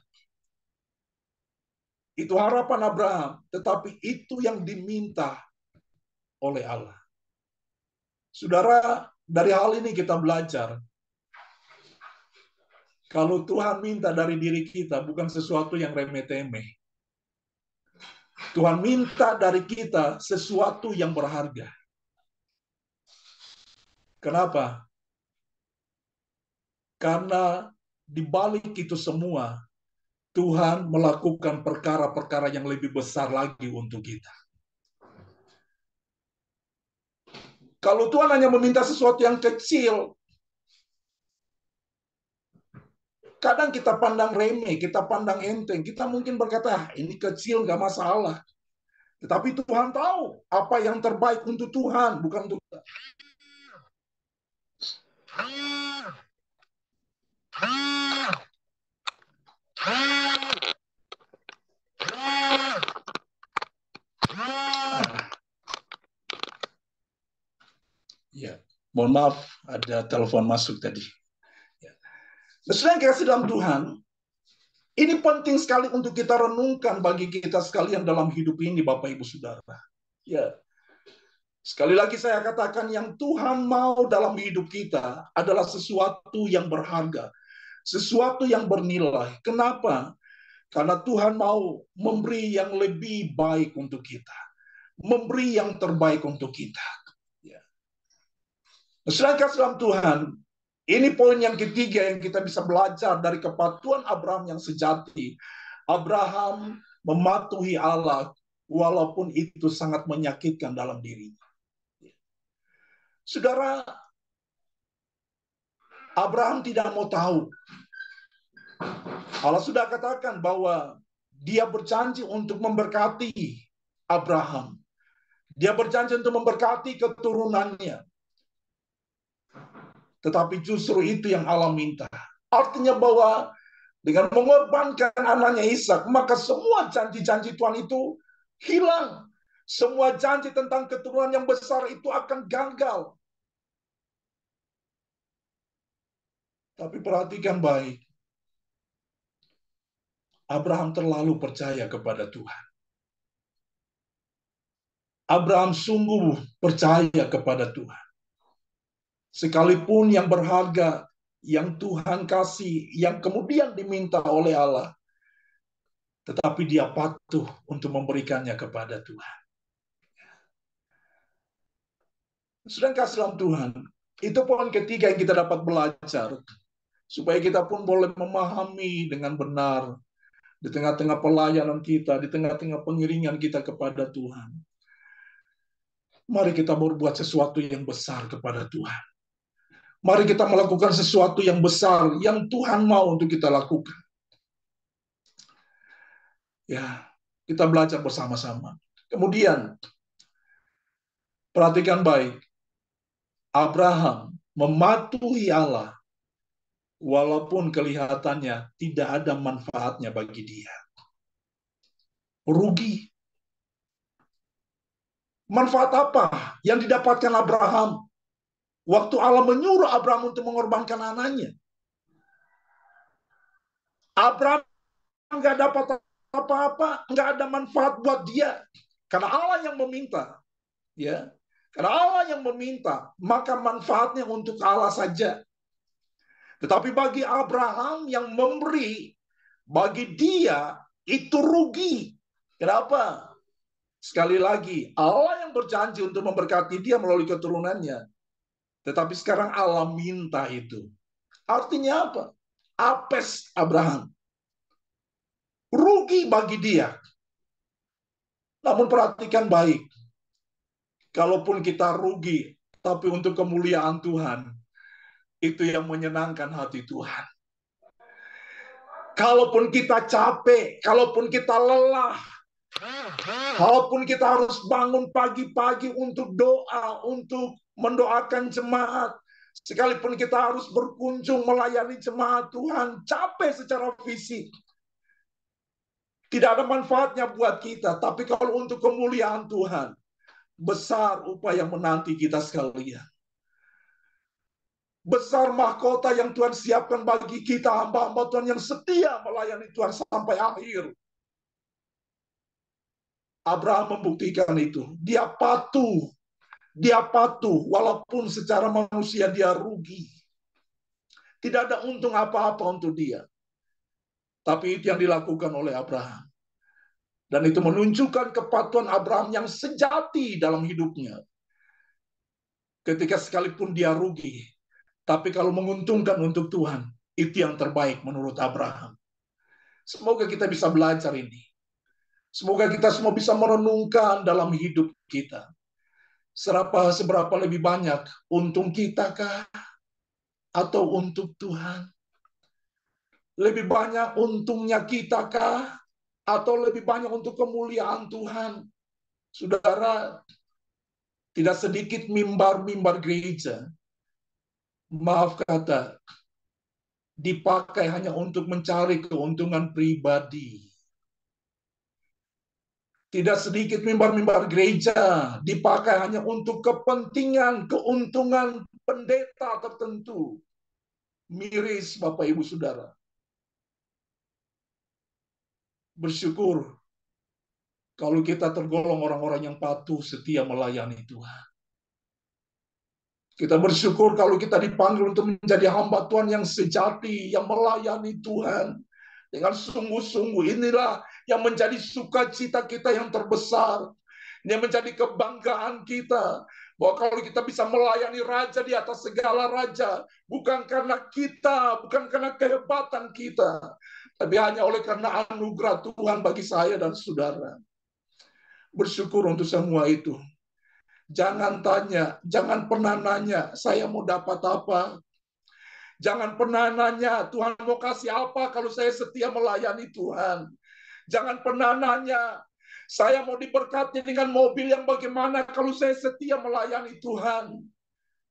Itu harapan Abraham, tetapi itu yang diminta oleh Allah. Saudara, dari hal ini kita belajar, kalau Tuhan minta dari diri kita bukan sesuatu yang remeh-temeh. Tuhan minta dari kita sesuatu yang berharga. Kenapa? Karena di balik itu semua, Tuhan melakukan perkara-perkara yang lebih besar lagi untuk kita. Kalau Tuhan hanya meminta sesuatu yang kecil, kadang kita pandang remeh, kita pandang enteng. Kita mungkin berkata, ini kecil, gak masalah. Tetapi Tuhan tahu apa yang terbaik untuk Tuhan, bukan untuk kita. Ya, mohon maaf, ada telepon masuk tadi. Ya. Saudara yang kasih dalam Tuhan, ini penting sekali untuk kita renungkan bagi kita sekalian dalam hidup ini, Bapak Ibu Saudara. Ya, sekali lagi saya katakan yang Tuhan mau dalam hidup kita adalah sesuatu yang berharga, sesuatu yang bernilai. Kenapa? Karena Tuhan mau memberi yang lebih baik untuk kita, memberi yang terbaik untuk kita. Sedangkan dalam Tuhan, ini poin yang ketiga yang kita bisa belajar dari kepatuhan Abraham yang sejati. Abraham mematuhi Allah walaupun itu sangat menyakitkan dalam dirinya. Saudara, Abraham tidak mau tahu. Allah sudah katakan bahwa dia berjanji untuk memberkati Abraham. Dia berjanji untuk memberkati keturunannya. Tetapi justru itu yang Allah minta. Artinya bahwa dengan mengorbankan anaknya Ishak, maka semua janji-janji Tuhan itu hilang. Semua janji tentang keturunan yang besar itu akan gagal. Tapi perhatikan baik. Abraham terlalu percaya kepada Tuhan. Abraham sungguh percaya kepada Tuhan. Sekalipun yang berharga, yang Tuhan kasih, yang kemudian diminta oleh Allah, tetapi dia patuh untuk memberikannya kepada Tuhan. Sedang kasih dalam Tuhan, itu poin ketiga yang kita dapat belajar, supaya kita pun boleh memahami dengan benar, di tengah-tengah pelayanan kita, di tengah-tengah pengiringan kita kepada Tuhan. Mari kita berbuat sesuatu yang besar kepada Tuhan. Mari kita melakukan sesuatu yang besar, yang Tuhan mau untuk kita lakukan. Ya, kita belajar bersama-sama. Kemudian, perhatikan baik. Abraham mematuhi Allah, walaupun kelihatannya tidak ada manfaatnya bagi dia. Rugi. Manfaat apa yang didapatkan Abraham waktu Allah menyuruh Abraham untuk mengorbankan anaknya? Abraham nggak dapat apa-apa, nggak ada manfaat buat dia. Karena Allah yang meminta. Ya, karena Allah yang meminta, maka manfaatnya untuk Allah saja. Tetapi bagi Abraham yang memberi, bagi dia itu rugi. Kenapa? Sekali lagi, Allah yang berjanji untuk memberkati dia melalui keturunannya. Tetapi sekarang Allah minta itu. Artinya apa? Apes Abraham. Rugi bagi dia. Namun perhatikan baik. Kalaupun kita rugi, tapi untuk kemuliaan Tuhan, itu yang menyenangkan hati Tuhan. Kalaupun kita capek, kalaupun kita lelah, kalaupun kita harus bangun pagi-pagi untuk doa, untuk mendoakan jemaat, sekalipun kita harus berkunjung melayani jemaat Tuhan, capek secara fisik, tidak ada manfaatnya buat kita. Tapi kalau untuk kemuliaan Tuhan, besar upaya menanti kita sekalian. Besar mahkota yang Tuhan siapkan bagi kita, hamba-hamba Tuhan yang setia melayani Tuhan sampai akhir. Abraham membuktikan itu. Dia patuh. Dia patuh walaupun secara manusia dia rugi. Tidak ada untung apa-apa untuk dia. Tapi itu yang dilakukan oleh Abraham. Dan itu menunjukkan kepatuhan Abraham yang sejati dalam hidupnya. Ketika sekalipun dia rugi, tapi kalau menguntungkan untuk Tuhan, itu yang terbaik menurut Abraham. Semoga kita bisa belajar ini. Semoga kita semua bisa merenungkan dalam hidup kita. Seberapa lebih banyak untung kita kah? Atau untuk Tuhan? Lebih banyak untungnya kita kah? Atau lebih banyak untuk kemuliaan Tuhan? Saudara, tidak sedikit mimbar-mimbar gereja, maaf kata, dipakai hanya untuk mencari keuntungan pribadi. Tidak sedikit mimbar-mimbar gereja dipakai hanya untuk kepentingan, keuntungan pendeta tertentu. Miris Bapak Ibu Saudara. Bersyukur kalau kita tergolong orang-orang yang patuh setia melayani Tuhan. Kita bersyukur kalau kita dipanggil untuk menjadi hamba Tuhan yang sejati, yang melayani Tuhan dengan sungguh-sungguh. Inilah yang menjadi sukacita kita yang terbesar. Ini yang menjadi kebanggaan kita. Bahwa kalau kita bisa melayani Raja di atas segala Raja, bukan karena kita, bukan karena kehebatan kita, tapi hanya oleh karena anugerah Tuhan bagi saya dan saudara. Bersyukur untuk semua itu. Jangan tanya, jangan pernah nanya, saya mau dapat apa? Jangan pernah nanya, Tuhan mau kasih apa kalau saya setia melayani Tuhan? Jangan pernah nanya, saya mau diberkati dengan mobil yang bagaimana kalau saya setia melayani Tuhan?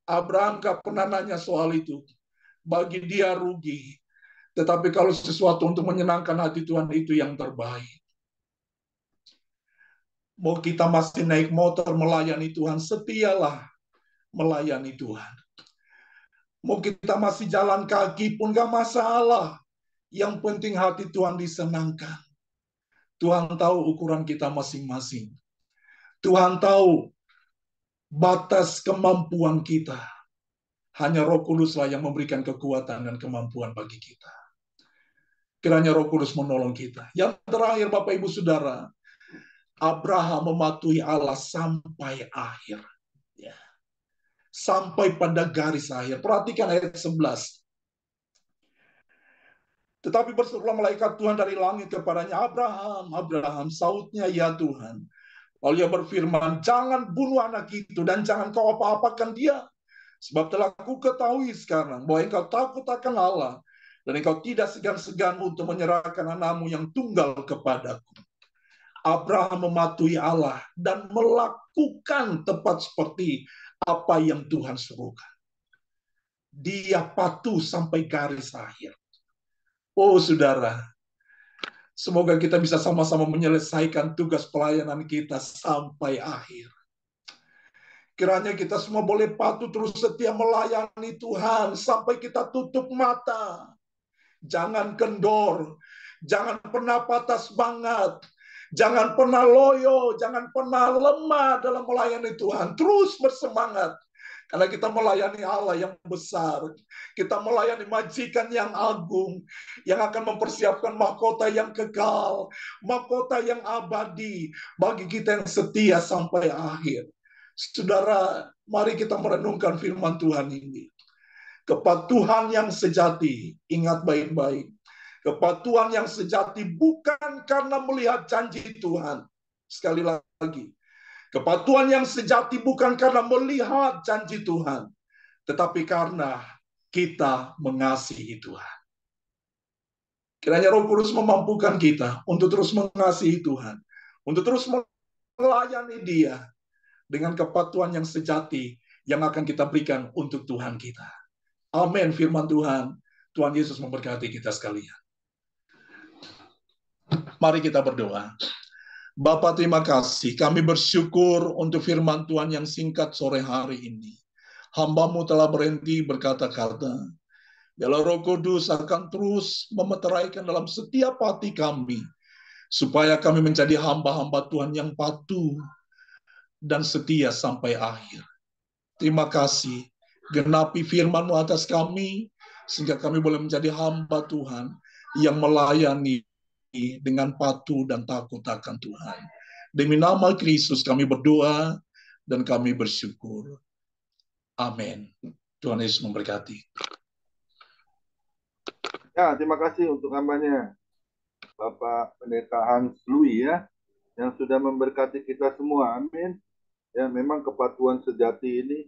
Abraham gak pernah nanya soal itu. Bagi dia rugi. Tetapi kalau sesuatu untuk menyenangkan hati Tuhan, itu yang terbaik. Mau kita masih naik motor melayani Tuhan, setialah melayani Tuhan. Mau kita masih jalan kaki pun gak masalah. Yang penting hati Tuhan disenangkan. Tuhan tahu ukuran kita masing-masing. Tuhan tahu batas kemampuan kita. Hanya Roh Kuduslah yang memberikan kekuatan dan kemampuan bagi kita. Kiranya Roh Kudus menolong kita. Yang terakhir, Bapak Ibu Saudara, Abraham mematuhi Allah sampai akhir. Ya. Sampai pada garis akhir. Perhatikan ayat 11. Tetapi berserulah malaikat Tuhan dari langit kepadanya, Abraham, Abraham, sautnya, ya Tuhan. Lalu ia berfirman, jangan bunuh anak itu dan jangan kau apa-apakan dia. Sebab telah ku ketahui sekarang bahwa engkau takut akan Allah dan engkau tidak segan-segan untuk menyerahkan anakmu yang tunggal kepadaku. Abraham mematuhi Allah dan melakukan tepat seperti apa yang Tuhan suruhkan. Dia patuh sampai garis akhir. Oh saudara, semoga kita bisa sama-sama menyelesaikan tugas pelayanan kita sampai akhir. Kiranya kita semua boleh patuh terus setia melayani Tuhan sampai kita tutup mata. Jangan kendor, jangan pernah patah semangat, jangan pernah loyo, jangan pernah lemah dalam melayani Tuhan. Terus bersemangat. Karena kita melayani Allah yang besar. Kita melayani majikan yang agung. Yang akan mempersiapkan mahkota yang kekal. Mahkota yang abadi. Bagi kita yang setia sampai akhir. Saudara, mari kita merenungkan firman Tuhan ini. Kepatuhan yang sejati, ingat baik-baik. Kepatuhan yang sejati bukan karena melihat janji Tuhan. Sekali lagi. Kepatuhan yang sejati bukan karena melihat janji Tuhan. Tetapi karena kita mengasihi Tuhan. Kiranya Roh Kudus memampukan kita untuk terus mengasihi Tuhan. Untuk terus melayani Dia. Dengan kepatuhan yang sejati yang akan kita berikan untuk Tuhan kita. Amin, firman Tuhan. Tuhan Yesus memberkati kita sekalian. Mari kita berdoa. Bapa, terima kasih. Kami bersyukur untuk firman Tuhan yang singkat sore hari ini. Hamba-Mu telah berhenti berkata-kata. Biarlah Roh Kudus akan terus memeteraikan dalam setiap hati kami. Supaya kami menjadi hamba-hamba Tuhan yang patuh dan setia sampai akhir. Terima kasih. Genapi firman-Mu atas kami, sehingga kami boleh menjadi hamba Tuhan yang melayani dengan patuh dan takut akan Tuhan. Demi nama Kristus kami berdoa dan kami bersyukur. Amin. Tuhan Yesus memberkati. Ya, terima kasih untuk hambanya, Bapak Pendeta Hans Louis ya, yang sudah memberkati kita semua. Amin. Ya, memang kepatuhan sejati ini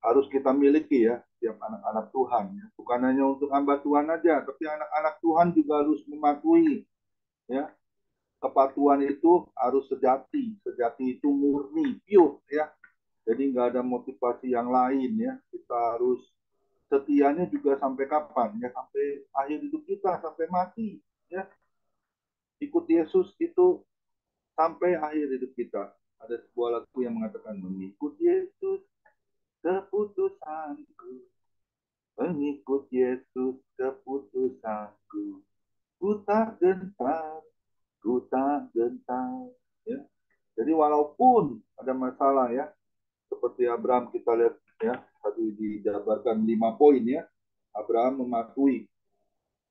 harus kita miliki ya, setiap anak-anak Tuhan. Ya. Bukan hanya untuk hamba Tuhan aja, tapi anak-anak Tuhan juga harus mematuhi. Ya, kepatuhan itu harus sejati. Sejati itu murni, pure ya. Jadi nggak ada motivasi yang lain ya. Kita harus setianya juga sampai kapan? Ya, sampai akhir hidup kita, sampai mati. Ya, ikut Yesus itu sampai akhir hidup kita. Ada sebuah lagu yang mengatakan mengikut Yesus keputusanku, mengikut Yesus keputusanku, ku tak gentar, ku tak gentar. Ya. Jadi walaupun ada masalah ya, seperti Abraham kita lihat ya, tadi dijabarkan 5 poin ya, Abraham mematuhi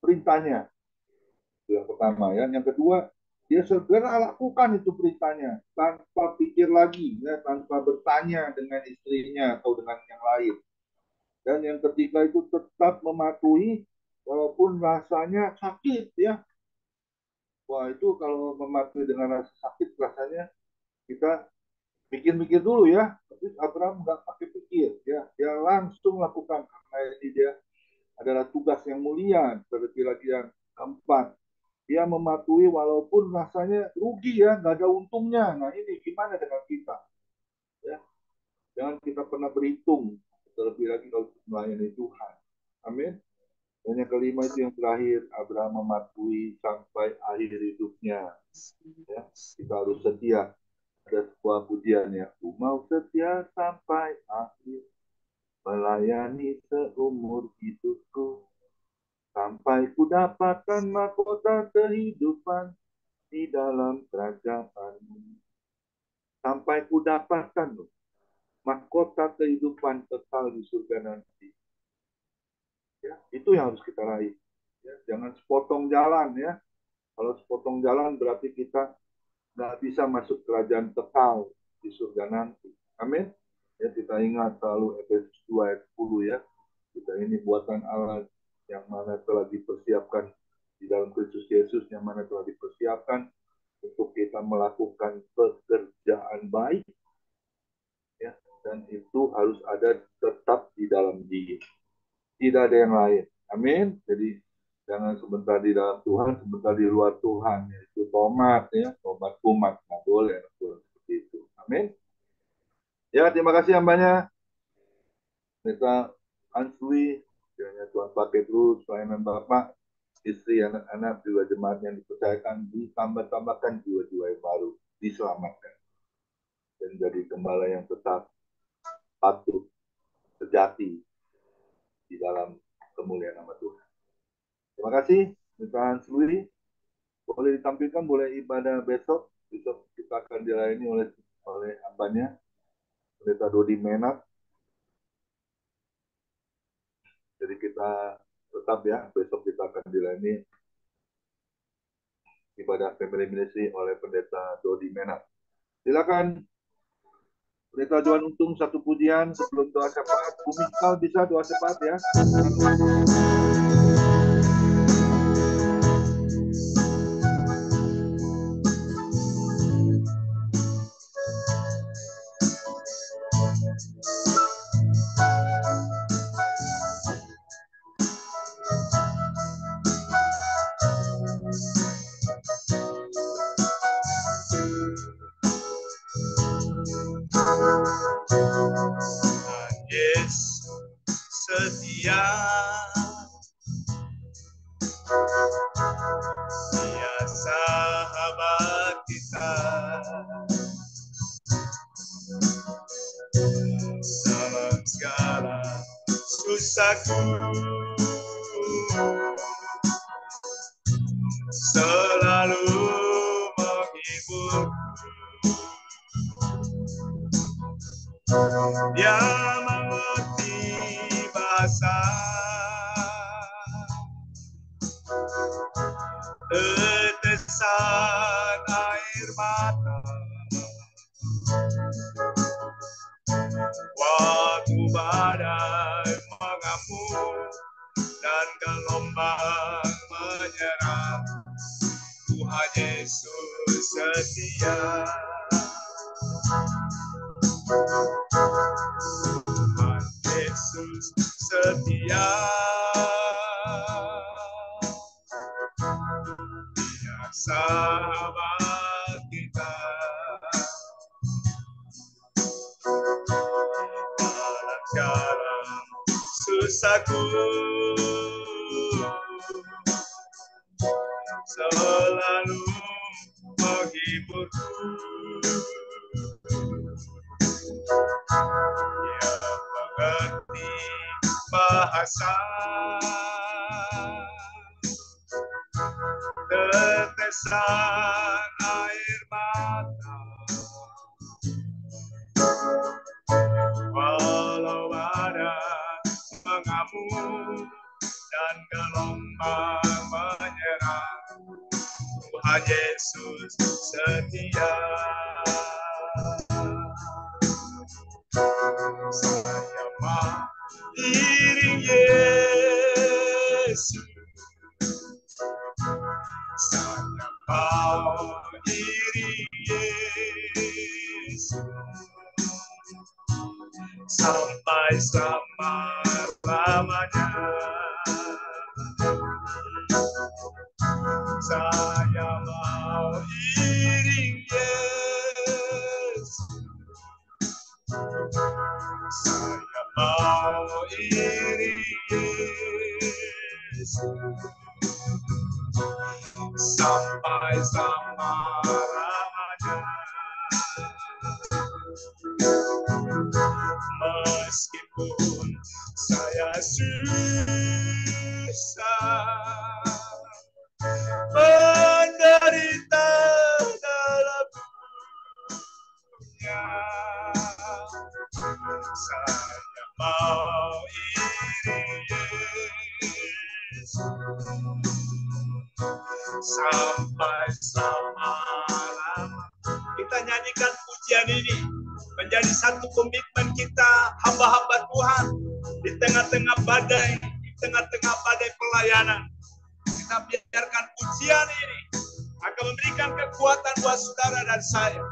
perintahnya. Itu yang pertama ya. Yang kedua, dia segera lakukan itu perintahnya tanpa pikir lagi, ya, tanpa bertanya dengan istrinya atau dengan yang lain. Dan yang ketiga itu tetap mematuhi walaupun rasanya sakit ya. Wah, itu kalau mematuhi dengan rasa sakit rasanya kita pikir-pikir dulu ya. Tapi Abraham nggak pakai pikir ya, dia langsung lakukan karena ini dia adalah tugas yang mulia. Terlebih lagi yang keempat, dia mematuhi walaupun rasanya rugi ya, nggak ada untungnya. Nah ini gimana dengan kita? Ya, jangan kita pernah berhitung, terlebih lagi kalau melayani Tuhan. Amin. Dan yang kelima itu yang terakhir, Abraham mematuhi sampai akhir hidupnya. Ya, kita harus setia. Ada sebuah pujian ya, aku mau setia sampai akhir, melayani seumur hidupku. Sampai ku dapatkan mahkota kehidupan di dalam kerajaan-Mu. Sampai ku dapatkan, mahkota kehidupan kekal di surga nanti. Ya, itu yang harus kita raih. Ya, jangan sepotong jalan ya. Kalau sepotong jalan berarti kita nggak bisa masuk kerajaan kekal di surga nanti. Amin. Ya, kita ingat selalu Efesus 2 ayat 10 ya. Kita ini buatan Allah yang mana telah dipersiapkan di dalam Kristus Yesus, yang mana telah dipersiapkan untuk kita melakukan pekerjaan baik, ya, dan itu harus ada tetap di dalam diri. Tidak ada yang lain. Amin. Jadi jangan sebentar di dalam Tuhan, sebentar di luar Tuhan. Itu tomat ya, tomat kumat. Nggak boleh seperti itu. Amin. Ya, terima kasih yang banyak. Kita Ansli, kiranya Tuhan pakai terus pelayanan Bapak, istri, anak-anak, juga jemaat yang dipercayakan, ditambah-tambahkan jiwa-jiwa yang baru, diselamatkan. Dan jadi gembala yang tetap patuh, sejati di dalam kemuliaan nama Tuhan. Terima kasih, Mitra Ansli. Boleh ditampilkan, boleh ibadah besok. Besok kita akan dilayani oleh abahnya, Pendeta Dodi Menak. Jadi kita tetap ya, besok kita akan dilayani ibadah family ministry oleh Pendeta Dodi Menak. Silakan Pendeta Johan Untung satu pujian sebelum doa syafaat. Bu Miskal bisa doa syafaat ya. Yesus setia, Dia sahabat kita, dalam segala susahku selalu menghiburku. Dia mengerti bahasa tetesan air mata, waktu badai mengamuk dan gelombang menyerang, Tuhan Yesus setia. Tuhan Yesus setia, Dia sahabat kita, dalam segala susahku selalu menghiburku. Dia mengerti bahasa tetesan air mata, walau ada mengamuk dan gelombang menyerang, Tuhan Yesus setia. Saya mau iring Yesus, saya mau iring Yesus sampai selama-lamanya. Saya mau iring Yesus, saya mau iring Yesus sampai selama-lamanya. Meskipun saya susah menderita dalam dunia, sampai selama-lamanya. Kita nyanyikan pujian ini menjadi satu komitmen kita, hamba-hamba Tuhan, di tengah-tengah badai, di tengah-tengah badai pelayanan. Kita biarkan pujian ini akan memberikan kekuatan buat saudara dan saya.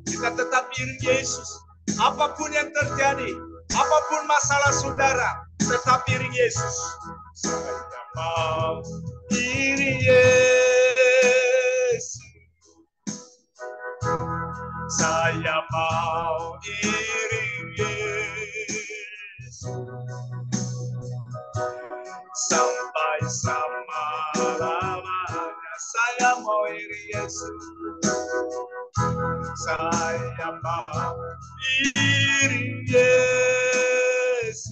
Kita tetap iring Yesus. Apapun yang terjadi, apapun masalah saudara, tetap iring Yesus. Saya mau iring Yesus. Saya mau iring Yesus sampai selama-lamanya. Saya mau iring Yesus. Saya mau iring Yesus.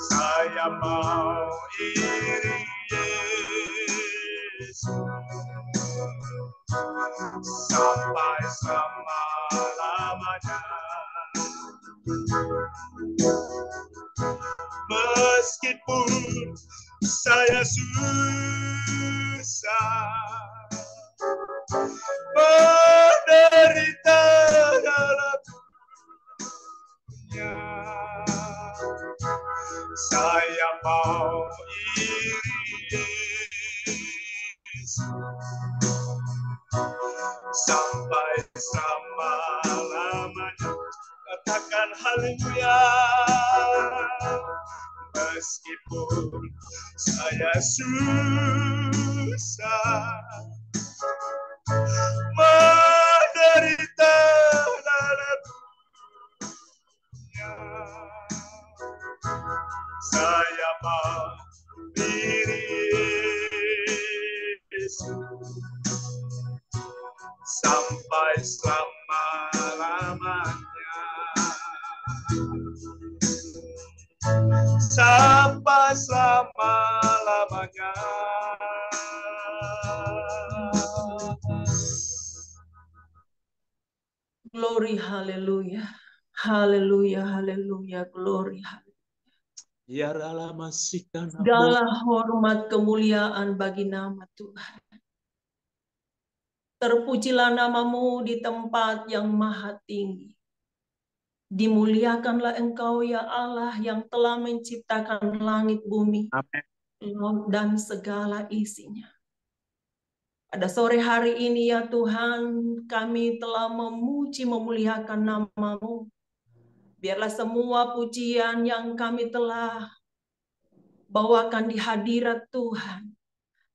Saya mau iring Yesus sampai selama-lamanya. Meskipun saya susah menderita dalam dunia, saya mau iring Yesus sampai selama-lamanya. Katakan haleluya. Meskipun saya susah menderita dalam dunia, saya mau iring Yesus sampai selama-lamanya. Sampai selama-lamanya. Glory, haleluya. Haleluya, haleluya, glory. Ya lama sikan Segala hormat kemuliaan bagi nama Tuhan. Terpujilah namamu di tempat yang maha tinggi. Dimuliakanlah Engkau ya Allah yang telah menciptakan langit bumi, laut dan segala isinya. Pada sore hari ini ya Tuhan, kami telah memuji memuliakan namamu. Biarlah semua pujian yang kami telah bawakan di hadirat Tuhan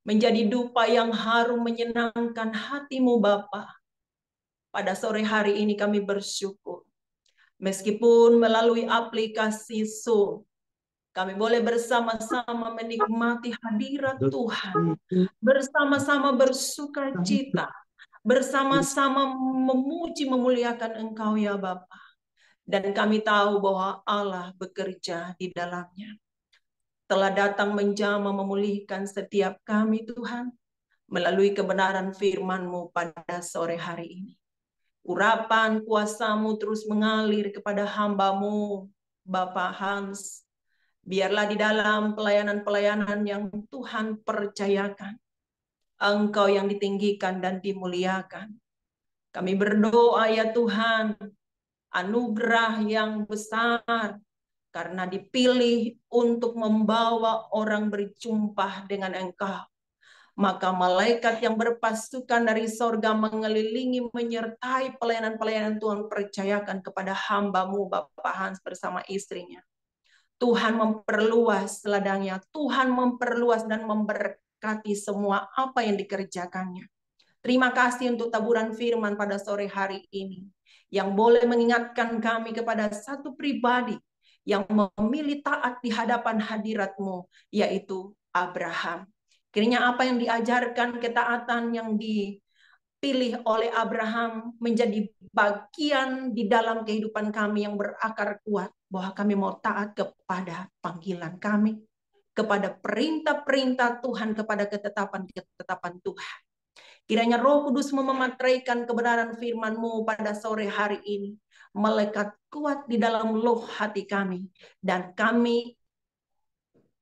menjadi dupa yang harum menyenangkan hatimu Bapa. Pada sore hari ini kami bersyukur. Meskipun melalui aplikasi Zoom, kami boleh bersama-sama menikmati hadirat Tuhan, bersama-sama bersuka cita, bersama-sama memuji memuliakan Engkau ya Bapa. Dan kami tahu bahwa Allah bekerja di dalamnya. Telah datang menjamah memulihkan setiap kami Tuhan, melalui kebenaran firman-Mu pada sore hari ini. Urapan kuasa-Mu terus mengalir kepada hamba-Mu, Bapak Hans. Biarlah di dalam pelayanan-pelayanan yang Tuhan percayakan, Engkau yang ditinggikan dan dimuliakan. Kami berdoa ya Tuhan, anugerah yang besar, karena dipilih untuk membawa orang berjumpa dengan Engkau. Maka malaikat yang berpasukan dari sorga mengelilingi, menyertai pelayanan-pelayanan Tuhan percayakan kepada hamba-Mu Bapak Hans bersama istrinya. Tuhan memperluas ladangnya, Tuhan memperluas dan memberkati semua apa yang dikerjakannya. Terima kasih untuk taburan firman pada sore hari ini, yang boleh mengingatkan kami kepada satu pribadi yang memilih taat di hadapan hadirat-Mu, yaitu Abraham. Kiranya apa yang diajarkan, ketaatan yang dipilih oleh Abraham menjadi bagian di dalam kehidupan kami yang berakar kuat, bahwa kami mau taat kepada panggilan kami, kepada perintah-perintah Tuhan, kepada ketetapan-ketetapan Tuhan. Kiranya Roh Kudus memateraikan kebenaran firman-Mu pada sore hari ini, melekat kuat di dalam loh hati kami, dan kami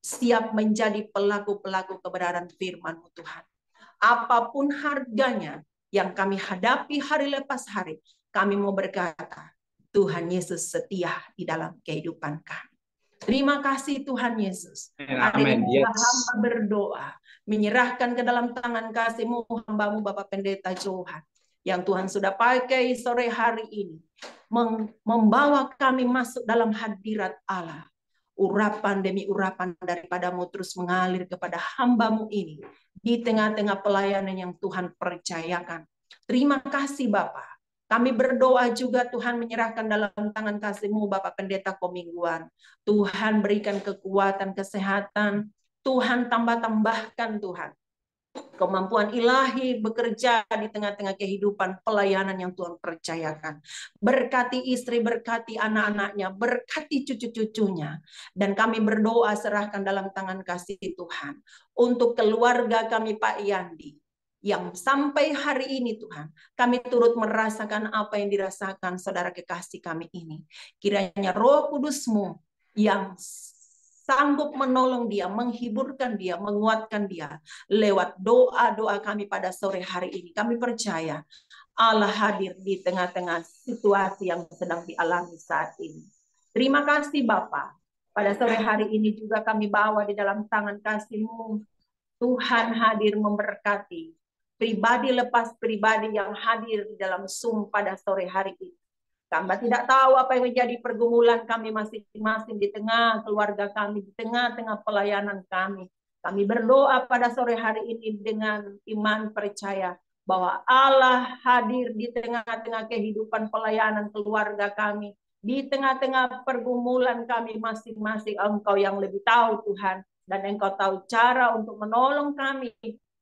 siap menjadi pelaku-pelaku kebenaran firman-Mu Tuhan. Apapun harganya yang kami hadapi hari lepas hari, kami mau berkata, Tuhan Yesus setia di dalam kehidupan kami. Terima kasih Tuhan Yesus. Hari ini hamba berdoa, menyerahkan ke dalam tangan kasih-Mu hamba-Mu Bapak Pendeta Johan, yang Tuhan sudah pakai sore hari ini, membawa kami masuk dalam hadirat Allah. Urapan demi urapan daripada-Mu terus mengalir kepada hamba-Mu ini di tengah-tengah pelayanan yang Tuhan percayakan. Terima kasih Bapa. Kami berdoa juga Tuhan menyerahkan dalam tangan kasih-Mu Bapak Pendeta Komingguan. Tuhan berikan kekuatan, kesehatan. Tuhan tambah-tambahkan Tuhan. Kemampuan ilahi bekerja di tengah-tengah kehidupan pelayanan yang Tuhan percayakan. Berkati istri, berkati anak-anaknya, berkati cucu-cucunya. Dan kami berdoa serahkan dalam tangan kasih Tuhan. Untuk keluarga kami Pak Yandi, yang sampai hari ini Tuhan, kami turut merasakan apa yang dirasakan saudara kekasih kami ini. Kiranya Roh Kudus-Mu yang sanggup menolong dia, menghiburkan dia, menguatkan dia lewat doa-doa kami pada sore hari ini. Kami percaya Allah hadir di tengah-tengah situasi yang sedang dialami saat ini. Terima kasih Bapa. Pada sore hari ini juga kami bawa di dalam tangan kasih-Mu. Tuhan hadir memberkati pribadi lepas pribadi yang hadir di dalam Zoom pada sore hari ini. Kami tidak tahu apa yang menjadi pergumulan kami masing-masing di tengah keluarga kami, di tengah-tengah pelayanan kami. Kami berdoa pada sore hari ini dengan iman percaya bahwa Allah hadir di tengah-tengah kehidupan pelayanan keluarga kami. Di tengah-tengah pergumulan kami masing-masing, Engkau yang lebih tahu Tuhan. Dan Engkau tahu cara untuk menolong kami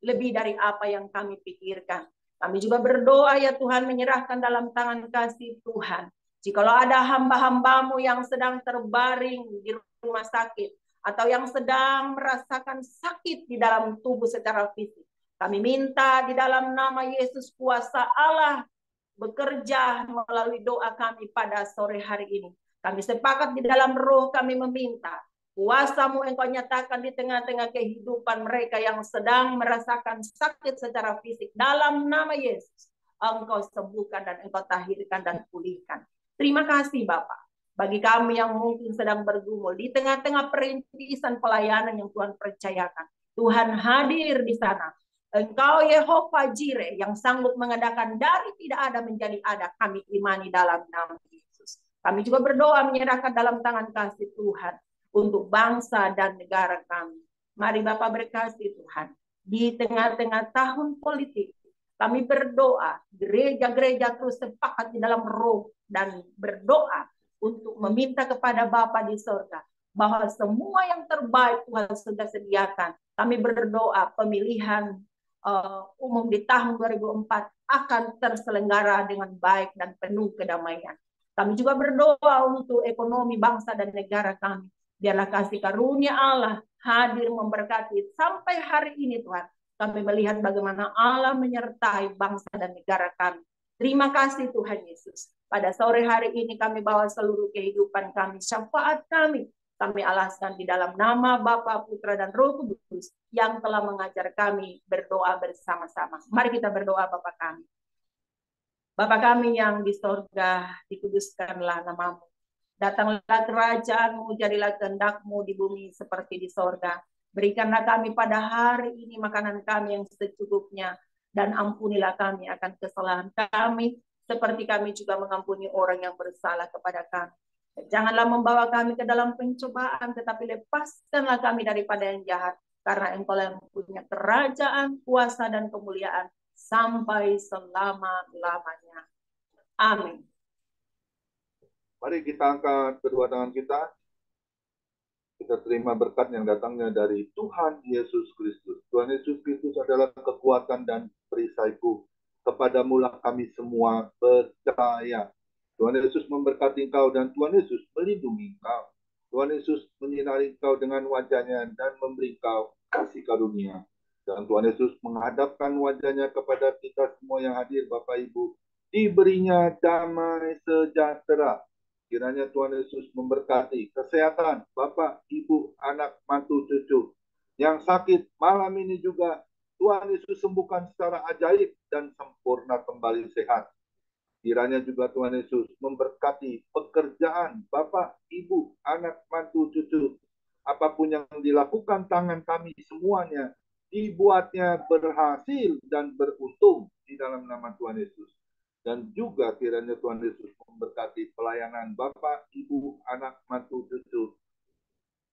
lebih dari apa yang kami pikirkan. Kami juga berdoa ya Tuhan, menyerahkan dalam tangan kasih Tuhan. Jikalau ada hamba-hamba-Mu yang sedang terbaring di rumah sakit, atau yang sedang merasakan sakit di dalam tubuh secara fisik, kami minta di dalam nama Yesus kuasa Allah bekerja melalui doa kami pada sore hari ini. Kami sepakat di dalam roh, kami meminta kuasa-Mu Engkau nyatakan di tengah-tengah kehidupan mereka yang sedang merasakan sakit secara fisik. Dalam nama Yesus, Engkau sembuhkan dan Engkau tahirkan dan pulihkan. Terima kasih Bapak. Bagi kami yang mungkin sedang bergumul di tengah-tengah perintisan pelayanan yang Tuhan percayakan, Tuhan hadir di sana. Engkau Yehova Jireh yang sanggup mengadakan dari tidak ada menjadi ada. Kami imani dalam nama Yesus. Kami juga berdoa menyerahkan dalam tangan kasih Tuhan untuk bangsa dan negara kami. Mari Bapak berkasih Tuhan. Di tengah-tengah tahun politik, kami berdoa, gereja-gereja terus sepakat di dalam roh dan berdoa untuk meminta kepada Bapa di surga bahwa semua yang terbaik Tuhan sudah sediakan. Kami berdoa pemilihan umum di tahun 2004 akan terselenggara dengan baik dan penuh kedamaian. Kami juga berdoa untuk ekonomi bangsa dan negara kami. Biarlah kasih karunia Allah hadir memberkati sampai hari ini Tuhan. Kami melihat bagaimana Allah menyertai bangsa dan negara kami. Terima kasih Tuhan Yesus. Pada sore hari ini kami bawa seluruh kehidupan kami, syafaat kami alaskan di dalam nama Bapa, Putra, dan Roh Kudus yang telah mengajar kami berdoa bersama-sama. Mari kita berdoa Bapa kami. Bapa kami yang di sorga, dikuduskanlah nama-Mu. Datanglah kerajaan-Mu, jadilah kehendak-Mu di bumi seperti di sorga. Berikanlah kami pada hari ini makanan kami yang secukupnya, dan ampunilah kami akan kesalahan kami, seperti kami juga mengampuni orang yang bersalah kepada kami. Janganlah membawa kami ke dalam pencobaan, tetapi lepaskanlah kami daripada yang jahat, karena Engkau yang punya kerajaan, kuasa, dan kemuliaan sampai selama-lamanya. Amin. Mari kita angkat kedua tangan kita. Kita terima berkat yang datangnya dari Tuhan Yesus Kristus. Tuhan Yesus Kristus adalah kekuatan dan perisaiku. Kepadamulah kami semua percaya. Tuhan Yesus memberkati engkau dan Tuhan Yesus melindungi engkau. Tuhan Yesus menyinari engkau dengan wajahnya dan memberi engkau kasih karunia. Dan Tuhan Yesus menghadapkan wajahnya kepada kita semua yang hadir, Bapak Ibu. Diberinya damai sejahtera. Kiranya Tuhan Yesus memberkati kesehatan Bapak, Ibu, anak, mantu, cucu. Yang sakit malam ini juga Tuhan Yesus sembuhkan secara ajaib dan sempurna kembali sehat. Kiranya juga Tuhan Yesus memberkati pekerjaan Bapak, Ibu, anak, mantu, cucu. Apapun yang dilakukan tangan kami semuanya, dibuatnya berhasil dan beruntung di dalam nama Tuhan Yesus. Dan juga kiranya Tuhan Yesus memberkati pelayanan Bapak, Ibu, anak, mantu, cucu.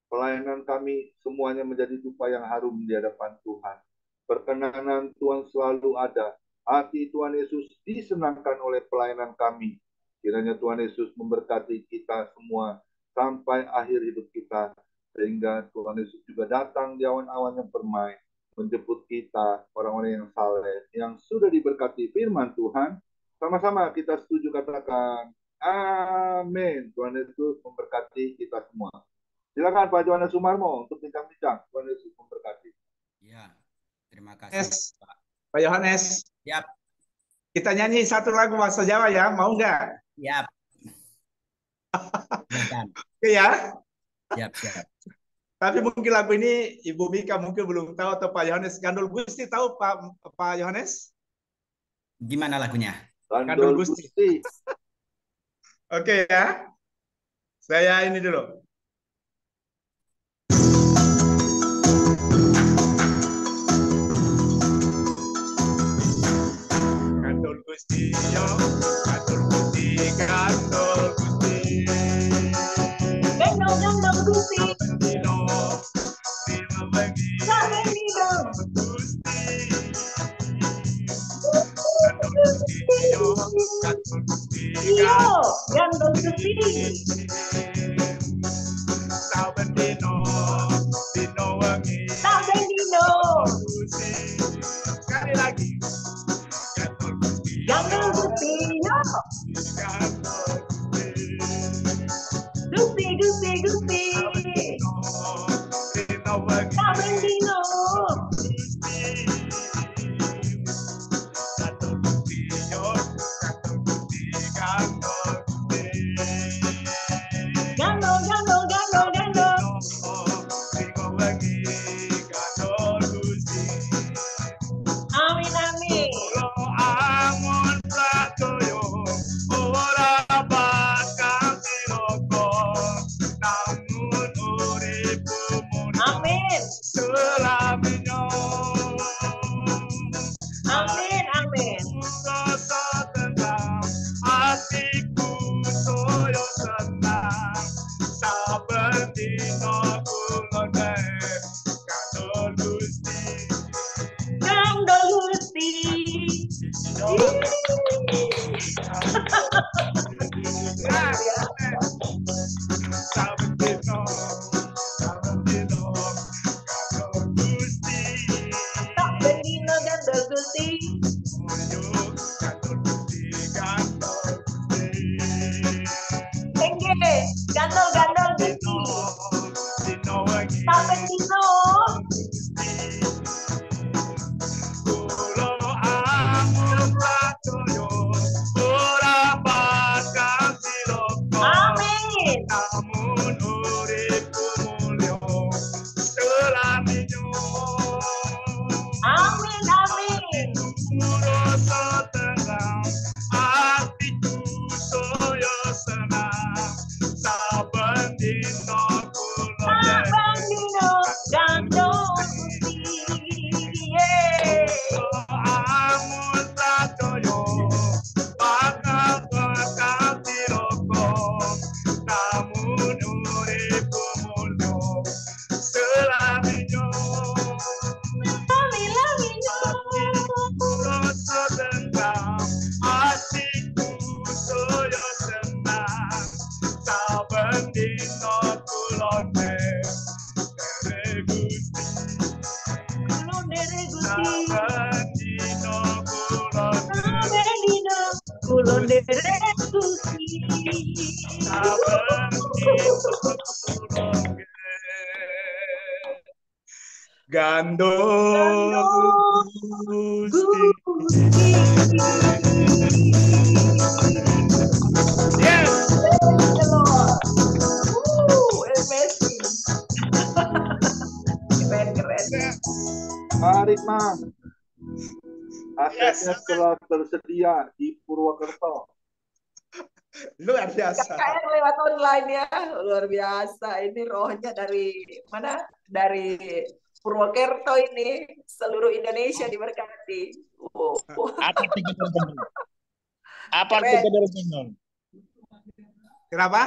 Pelayanan kami semuanya menjadi dupa yang harum di hadapan Tuhan. Perkenanan Tuhan selalu ada. Hati Tuhan Yesus disenangkan oleh pelayanan kami. Kiranya Tuhan Yesus memberkati kita semua sampai akhir hidup kita. Sehingga Tuhan Yesus juga datang di awan-awan yang permai. Menjemput kita, orang-orang yang saleh, yang sudah diberkati firman Tuhan. Sama-sama kita setuju katakan, amin. Tuhan Yesus memberkati kita semua. Silakan Pak Johannes Sumarmo untuk bincang-bincang. Tuhan Yesus memberkati. Ya, terima kasih Pak. Pak Yohanes. Siap. Kita nyanyi satu lagu bahasa Jawa ya, mau nggak? Siap. Oke ya. Siap, siap. Tapi mungkin lagu ini Ibu Mika mungkin belum tahu atau Pak Yohanes. Gandul Gusti tahu Pak Yohanes? Gimana lagunya? Gandul Gusti. Oke ya. Saya ini dulu. Gandul Gusti yo, Gandul Gusti, Gandul Gusti. Gandul Gusti. Dino, Dino lagi. Sampai Dino. Gusti. Gandul Gusti yo, Gandul Gusti. Yo, Gandul Gusti. Sampai Dino, Dino lagi. Sampai Dino. Sekali lagi. Gandul Gusti yo. Gusti, Gusti, Gusti. Sampai Dino. Gandul, gandul, gandul, gandul. Amin, amin. Amin. Amin, amin. Gandul Gusti. Sampai Dino Gandul Gusti. Engge, gandul, gandul Gusti. Sampai Dino. Amin. Amin, amin. Sampai Dino Gandul Gusti. Yeay. Kulon derek Gusti. Gandul Gusti. Yes. Asetnya telah tersedia di Purwokerto. Luar biasa. KKR lewat online ya, luar biasa. Ini rohnya dari mana? Dari Purwokerto ini, seluruh Indonesia diberkati. Oh. Apa arti gedor gendol? Apa arti gedor gendol? Kenapa?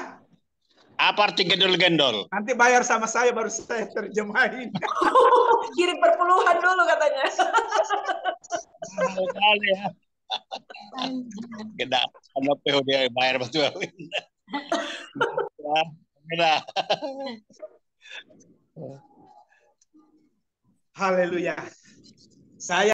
Apa arti gedor gendol? Nanti bayar sama saya baru saya terjemahin. Kirim perpuluhan dulu katanya. Mahal kali ya. Geda, karena PHD bayar betul. Geda. Haleluya. Saya